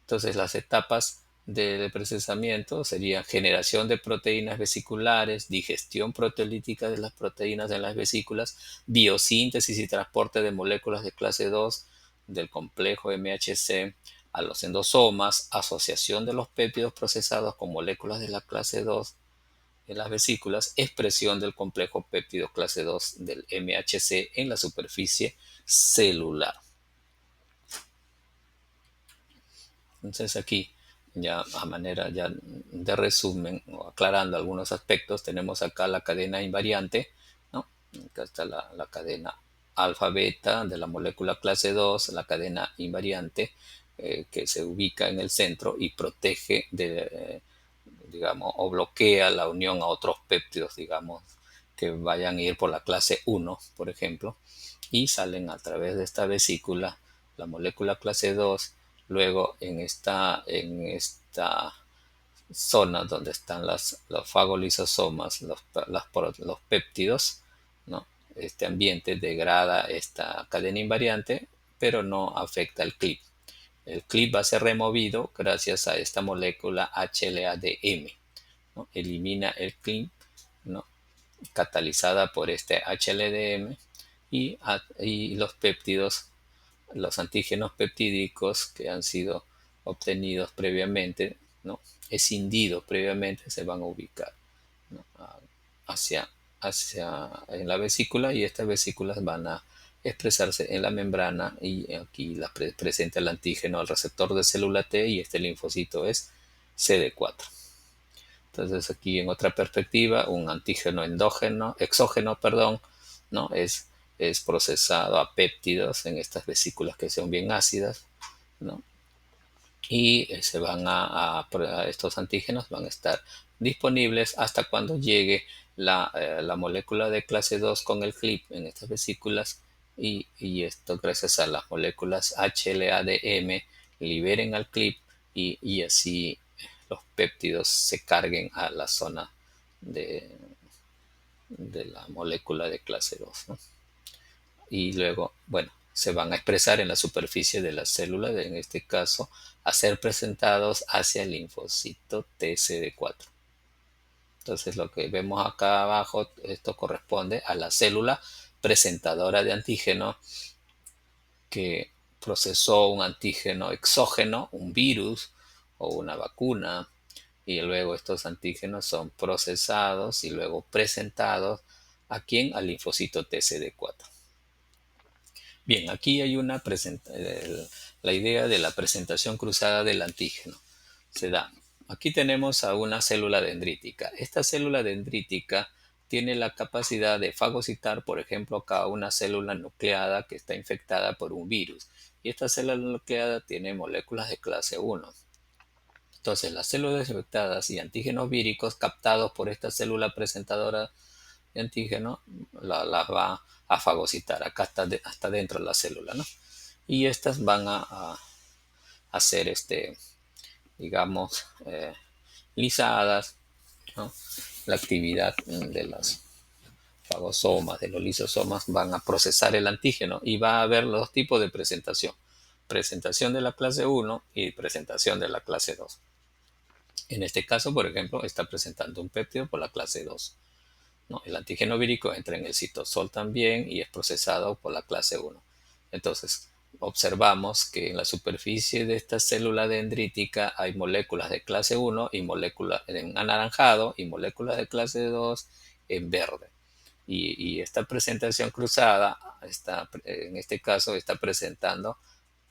Entonces, las etapas de procesamiento serían generación de proteínas vesiculares, digestión proteolítica de las proteínas en las vesículas, biosíntesis y transporte de moléculas de clase 2 del complejo MHC a los endosomas, asociación de los péptidos procesados con moléculas de la clase 2 en las vesículas, expresión del complejo péptido clase 2 del MHC en la superficie celular. Entonces aquí, ya a manera ya de resumen, o aclarando algunos aspectos, tenemos acá la cadena invariante, ¿no? Acá está la cadena alfa-beta de la molécula clase 2, la cadena invariante que se ubica en el centro y protege digamos, o bloquea la unión a otros péptidos, digamos, que vayan a ir por la clase 1, por ejemplo, y salen a través de esta vesícula, la molécula clase 2, luego en esta zona donde están los fagolisosomas, los péptidos, ¿no? Este ambiente degrada esta cadena invariante, pero no afecta el clip. El clip va a ser removido gracias a esta molécula HLA-DM, ¿no? Elimina el clip, ¿no? Catalizada por este HLA-DM y los péptidos, los antígenos peptídicos que han sido obtenidos previamente, ¿no? Escindidos previamente, se van a ubicar, ¿no? hacia en la vesícula, y estas vesículas van a expresarse en la membrana, y aquí presenta el antígeno al receptor de célula T y este linfocito es CD4. Entonces aquí en otra perspectiva, un antígeno exógeno, ¿no? Es procesado a péptidos en estas vesículas que son bien ácidas, ¿no? Y estos antígenos van a estar disponibles hasta cuando llegue la molécula de clase 2 con el clip en estas vesículas, y esto gracias a las moléculas HLA-DM liberen al clip, y así los péptidos se carguen a la zona de la molécula de clase 2, ¿no? Y luego, bueno, se van a expresar en la superficie de la célula, en este caso, a ser presentados hacia el linfocito TCD4. Entonces, lo que vemos acá abajo, esto corresponde a la célula presentadora de antígeno que procesó un antígeno exógeno, un virus o una vacuna, y luego estos antígenos son procesados y luego presentados ¿a quién? Al linfocito TCD4. Bien, aquí hay la idea de la presentación cruzada del antígeno. Se da. Aquí tenemos a una célula dendrítica. Esta célula dendrítica tiene la capacidad de fagocitar, por ejemplo, acá una célula nucleada que está infectada por un virus. Y esta célula nucleada tiene moléculas de clase 1. Entonces, las células infectadas y antígenos víricos captados por esta célula presentadora de antígeno las va a fagocitar acá hasta dentro de la célula, ¿no? Y estas van a hacer, digamos, lisadas, ¿no? La actividad de los fagosomas, de los lisosomas, van a procesar el antígeno, y va a haber dos tipos de presentación. Presentación de la clase 1 y presentación de la clase 2. En este caso, por ejemplo, está presentando un péptido por la clase 2. ¿No? El antígeno vírico entra en el citosol también y es procesado por la clase 1. Entonces, observamos que en la superficie de esta célula dendrítica hay moléculas de clase 1 y moléculas en anaranjado y moléculas de clase 2 en verde. Y esta presentación cruzada en este caso está presentando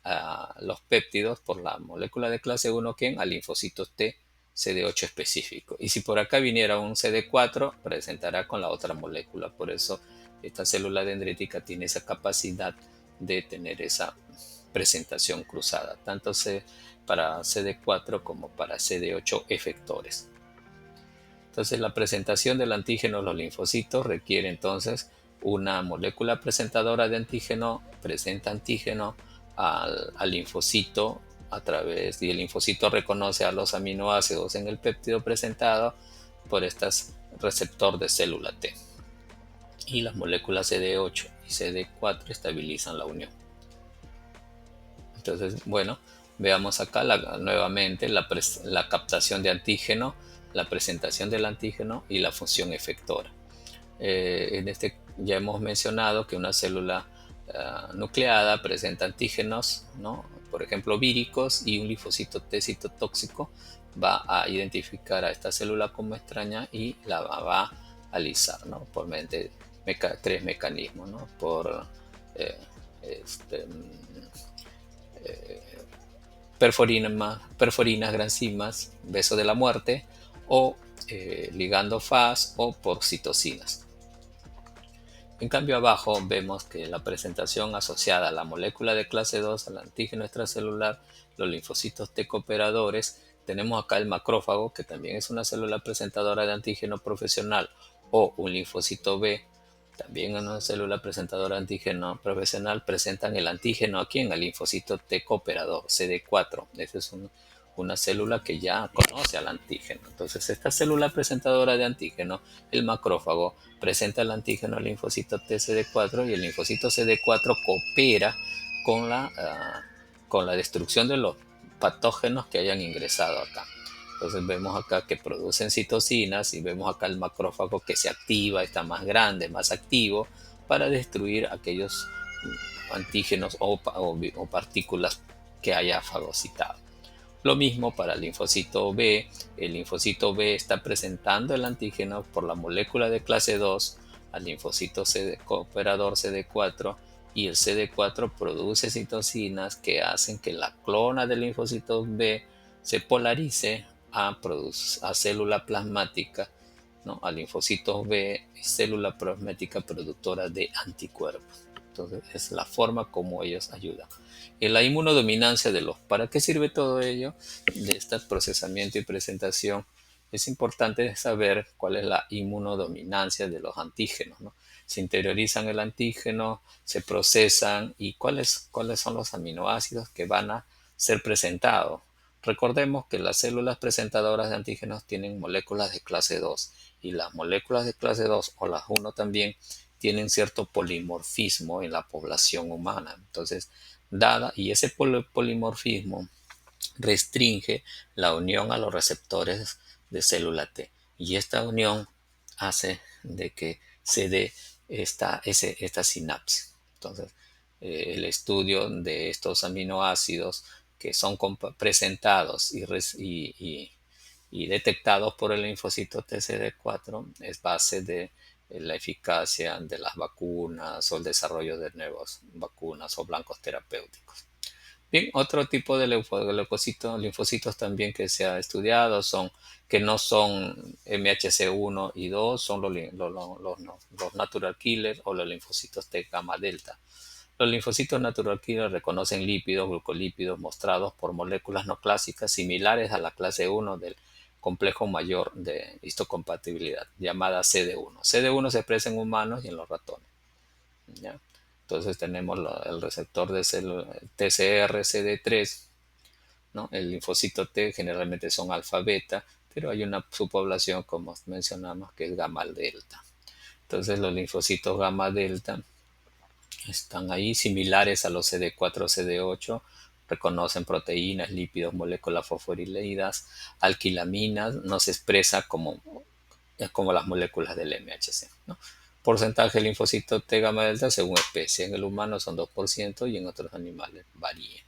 a los péptidos por la molécula de clase 1 que al linfocito T CD8 específico. Y si por acá viniera un CD4, presentará con la otra molécula. Por eso esta célula dendrítica tiene esa capacidad de tener esa presentación cruzada, tanto para CD4 como para CD8 efectores. Entonces, la presentación del antígeno a los linfocitos requiere entonces una molécula presentadora de antígeno, presenta antígeno al linfocito a través, y el linfocito reconoce a los aminoácidos en el péptido presentado por este receptor de célula T. Y las moléculas CD8 y CD4 estabilizan la unión. Entonces, bueno, veamos acá nuevamente la captación de antígeno, la presentación del antígeno y la función efectora. En este ya hemos mencionado que una célula nucleada presenta antígenos, ¿no? Por ejemplo, víricos, y un linfocito T citotóxico va a identificar a esta célula como extraña y la va a alisar, ¿no? Por mediante tres mecanismos, ¿no? Por eh, este, perforinas, granzimas, beso de la muerte, o ligando Fas, o por citocinas. En cambio, abajo vemos que la presentación asociada a la molécula de clase 2, al antígeno extracelular, los linfocitos T cooperadores, tenemos acá el macrófago, que también es una célula presentadora de antígeno profesional, o un linfocito B, también una célula presentadora de antígeno profesional, presentan el antígeno aquí en el linfocito T cooperador, CD4. Esa es una célula que ya conoce al antígeno. Entonces, esta célula presentadora de antígeno, el macrófago, presenta el antígeno al linfocito TCD4, y el linfocito CD4 coopera con la destrucción de los patógenos que hayan ingresado acá. Entonces vemos acá que producen citocinas, y vemos acá el macrófago que se activa, está más grande, más activo, para destruir aquellos antígenos o partículas que haya fagocitado. Lo mismo para el linfocito B. El linfocito B está presentando el antígeno por la molécula de clase 2 al linfocito cooperador CD4, y el CD4 produce citocinas que hacen que la clona del linfocito B se polarice a célula plasmática, ¿no? A linfocitos B, célula plasmática productora de anticuerpos. Entonces es la forma como ellos ayudan. En la inmunodominancia de ¿para qué sirve todo ello? De este procesamiento y presentación, es importante saber cuál es la inmunodominancia de los antígenos, ¿no? Se interiorizan el antígeno, se procesan, y cuáles son los aminoácidos que van a ser presentados. Recordemos que las células presentadoras de antígenos tienen moléculas de clase 2, y las moléculas de clase 2, o las 1 también, tienen cierto polimorfismo en la población humana. Entonces, y ese polimorfismo restringe la unión a los receptores de célula T, y esta unión hace de que se dé esta sinapsis. Entonces, el estudio de estos aminoácidos que son presentados y detectados por el linfocito TCD4 es base de la eficacia de las vacunas o el desarrollo de nuevas vacunas o blancos terapéuticos. Bien, otro tipo de linfocitos también que se ha estudiado que no son MHC1 y 2, son los natural killers, o los linfocitos T gamma delta. Los linfocitos natural killer reconocen lípidos, glucolípidos mostrados por moléculas no clásicas similares a la clase 1 del complejo mayor de histocompatibilidad, llamada CD1. CD1 se expresa en humanos y en los ratones, ¿ya? Entonces tenemos el receptor de TCR CD3, ¿no? El linfocito T generalmente son alfa beta, pero hay una subpoblación, como mencionamos, que es gamma delta. Entonces los linfocitos gamma delta están ahí similares a los CD4, CD8, reconocen proteínas, lípidos, moléculas fosforiladas, alquilaminas, no se expresa como las moléculas del MHC, ¿no? Porcentaje de linfocito T gamma delta según especie. En el humano son 2%, y en otros animales varía.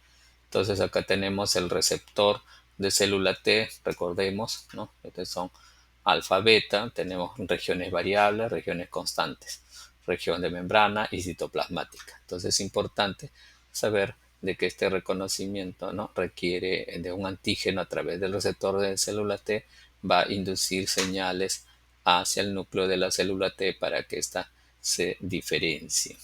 Entonces acá tenemos el receptor de célula T, recordemos, ¿no? Estos son alfa beta, tenemos regiones variables, regiones constantes, región de membrana y citoplasmática. Entonces es importante saber de que este reconocimiento, ¿no?, requiere de un antígeno a través del receptor de célula T, va a inducir señales hacia el núcleo de la célula T para que ésta se diferencie.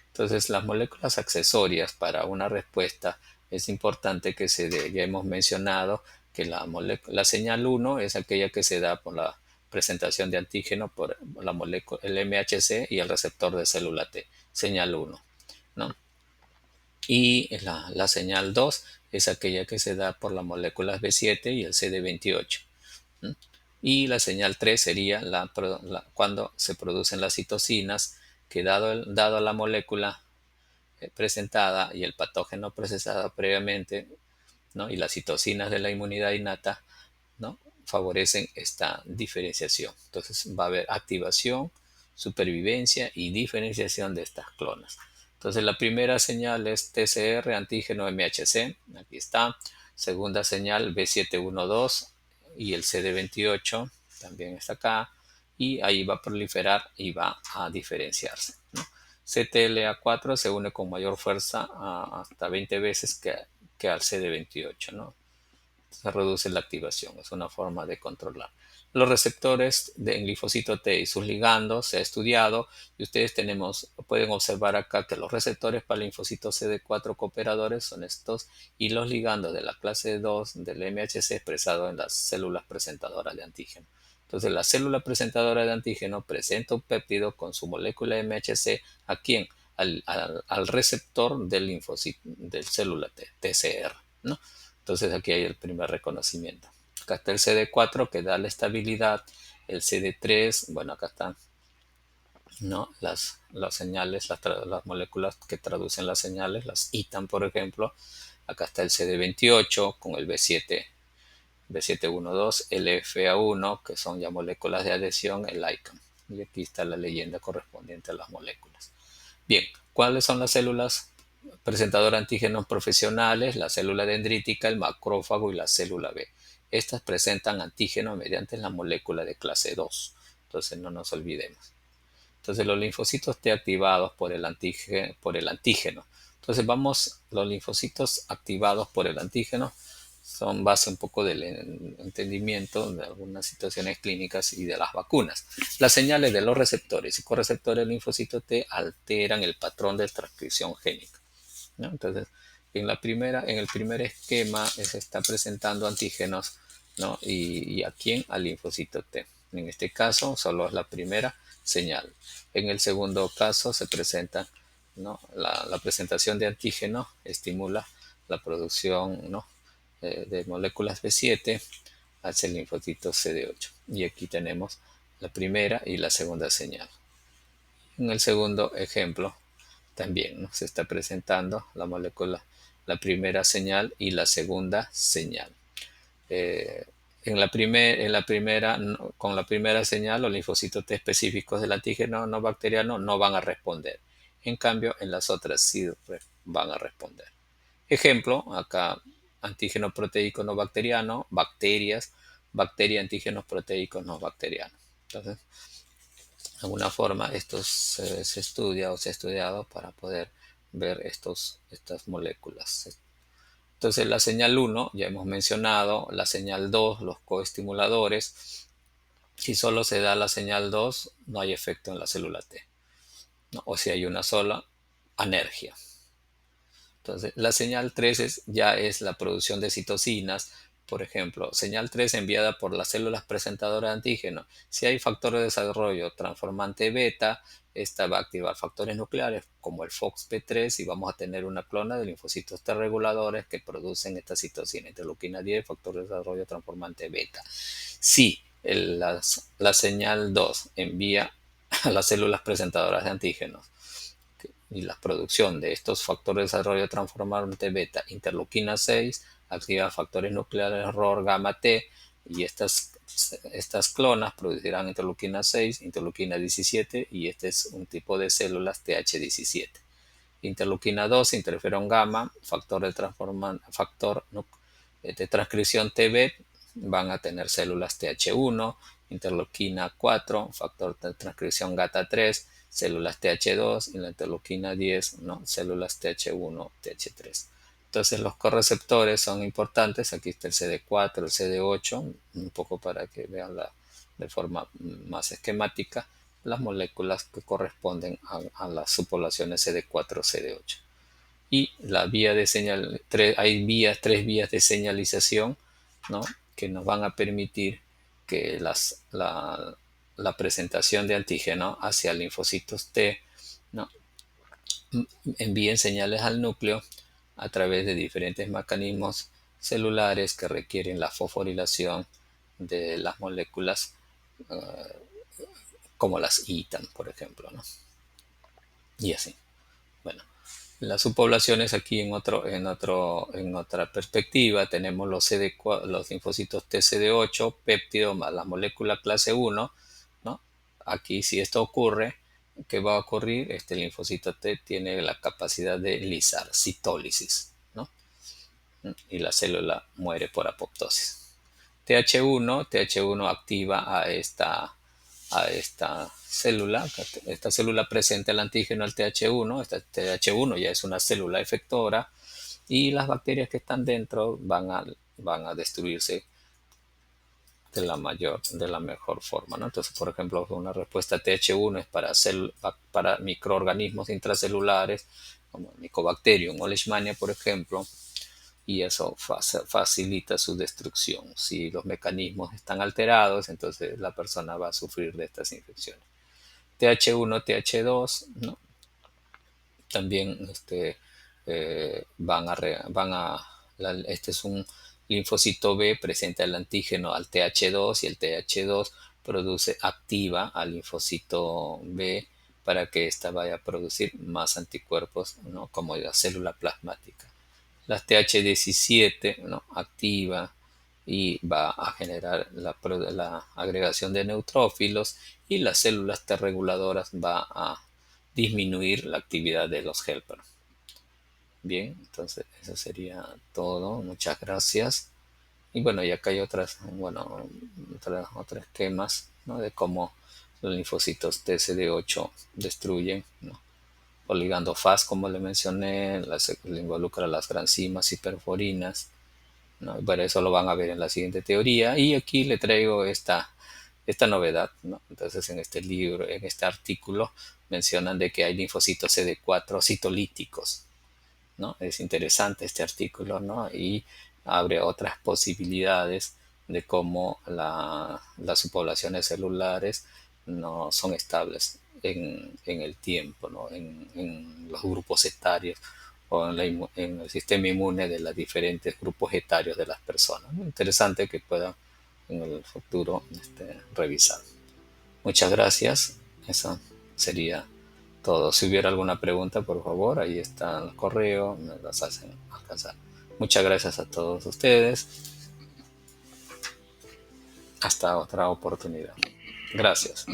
Entonces, las moléculas accesorias para una respuesta es importante que se dé. Ya hemos mencionado que la señal 1 es aquella que se da por la presentación de antígeno por la molécula, el MHC y el receptor de célula T. Señal 1, ¿no? Y la señal 2 es aquella que se da por las moléculas B7 y el CD28. ¿Mm? Y la señal 3 sería cuando se producen las citocinas, que dado la molécula presentada y el patógeno procesado previamente, ¿no? Y las citocinas de la inmunidad innata, ¿no? Favorecen esta diferenciación. Entonces va a haber activación, supervivencia y diferenciación de estas clonas. Entonces la primera señal es TCR, antígeno MHC, aquí está. Segunda señal B712 y el CD28 también está acá. Y ahí va a proliferar y va a diferenciarse, ¿no? CTLA4 se une con mayor fuerza hasta 20 veces que al CD28, ¿no? Se reduce la activación, es una forma de controlar. Los receptores de linfocito T y sus ligandos se ha estudiado y ustedes pueden observar acá que los receptores para linfocitos CD4 cooperadores son estos y los ligandos de la clase 2 del MHC expresado en las células presentadoras de antígeno. Entonces la célula presentadora de antígeno presenta un péptido con su molécula MHC a quién? Al receptor del linfocito del célula T, TCR, ¿no? Entonces aquí hay el primer reconocimiento. Acá está el CD4 que da la estabilidad, el CD3, bueno, acá están, ¿no? Las señales, las moléculas que traducen las señales, las ITAM, por ejemplo. Acá está el CD28 con el B712, el FA1, que son ya moléculas de adhesión, el ICAM. Y aquí está la leyenda correspondiente a las moléculas. Bien, ¿cuáles son las células presentadoras de antígenos profesionales? La célula dendrítica, el macrófago y la célula B. Estas presentan antígenos mediante la molécula de clase 2. Entonces no nos olvidemos. Entonces los linfocitos T activados por el antígeno. Entonces los linfocitos activados por el antígeno son base un poco del entendimiento de algunas situaciones clínicas y de las vacunas. Las señales de los receptores y correceptores del linfocito T alteran el patrón de transcripción génica, ¿no? Entonces, en el primer esquema se está presentando antígenos, ¿no? ¿Y a quién? Al linfocito T. En este caso, solo es la primera señal. En el segundo caso se presenta, ¿no? La presentación de antígeno estimula la producción, ¿no? De moléculas B7 hacia el linfocito CD8. Y aquí tenemos la primera y la segunda señal. En el segundo ejemplo también, ¿no? Se está presentando la molécula, la primera señal y la segunda señal. Eh, con la primera señal, los linfocitos T específicos del antígeno no bacteriano no van a responder. En cambio, en las otras sí van a responder. Ejemplo, acá antígeno proteico no bacteriano, bacterias, bacteria antígenos proteicos no bacterianos. Entonces, de alguna forma esto se estudia o se ha estudiado para poder ver estas moléculas. Entonces la señal 1 ya hemos mencionado, la señal 2, los coestimuladores. Si solo se da la señal 2, no hay efecto en la célula T, ¿no? O si hay una sola, anergia. Entonces, la señal 3 ya es la producción de citocinas. Por ejemplo, señal 3 enviada por las células presentadoras de antígeno. Si hay factor de desarrollo transformante beta, esta va a activar factores nucleares como el FOXP3 y vamos a tener una clona de linfocitos T reguladores que producen esta citocina, interleuquina 10, factor de desarrollo transformante beta. Si la señal 2 envía a las células presentadoras de antígenos y la producción de estos factores de desarrollo transformante beta, interleuquina 6, activa factores nucleares ROR gamma T y estas clonas producirán interleuquina 6, interleuquina 17 y este es un tipo de células TH17. Interleuquina 2, interferón gamma, factor de transcripción TB van a tener células TH1, interleuquina 4, factor de transcripción GATA3, células TH2 y la interleuquina 10, ¿no? Células TH1, TH3. Entonces los correceptores son importantes, aquí está el CD4, el CD8, un poco para que vean de forma más esquemática las moléculas que corresponden a las subpoblaciones CD4, CD8. Y la vía de señal, hay tres vías de señalización, ¿no? Que nos van a permitir que la presentación de antígeno hacia linfocitos T, ¿no? envíen señales al núcleo a través de diferentes mecanismos celulares que requieren la fosforilación de las moléculas, como las ITAM, por ejemplo, ¿no? Y así. Bueno, las subpoblaciones aquí en otra perspectiva tenemos los linfocitos TCD8, péptido más la molécula clase 1, ¿no? Aquí si esto ocurre, ¿qué va a ocurrir? Este linfocito T tiene la capacidad de lisar, citólisis, ¿no? Y la célula muere por apoptosis. TH1 activa a esta célula. Esta célula presenta el antígeno al TH1. Esta TH1 ya es una célula efectora y las bacterias que están dentro van a destruirse de la mejor forma, ¿no? Entonces, por ejemplo, una respuesta TH1 es para microorganismos intracelulares como Mycobacterium o Leishmania, por ejemplo, y eso facilita su destrucción. Si los mecanismos están alterados, entonces la persona va a sufrir de estas infecciones. TH1, TH2, ¿no? También este es un linfocito B, presenta el antígeno al TH2 y el TH2 activa al linfocito B para que ésta vaya a producir más anticuerpos, ¿no? Como la célula plasmática. La TH17, ¿no? Activa y va a generar la agregación de neutrófilos y las células T reguladoras va a disminuir la actividad de los helper. Bien, entonces eso sería todo. Muchas gracias. Y bueno, y acá hay otros esquemas, ¿no? De cómo los linfocitos TCD8 destruyen, ¿no? Por ligando Fas, como le mencioné, le involucra las granzimas y perforinas, ¿no? Bueno, eso lo van a ver en la siguiente teoría. Y aquí le traigo esta novedad, ¿no? Entonces, en este libro, en este artículo, mencionan de que hay linfocitos CD4 citolíticos, ¿no? Es interesante este artículo, ¿no? Y abre otras posibilidades de cómo las subpoblaciones celulares no son estables en el tiempo, ¿no? En los grupos etarios o en el sistema inmune de los diferentes grupos etarios de las personas. Muy interesante que puedan en el futuro revisar. Muchas gracias. Eso sería todo. Si hubiera alguna pregunta, por favor, ahí está el correo, me las hacen alcanzar. Muchas gracias a todos ustedes. Hasta otra oportunidad. Gracias.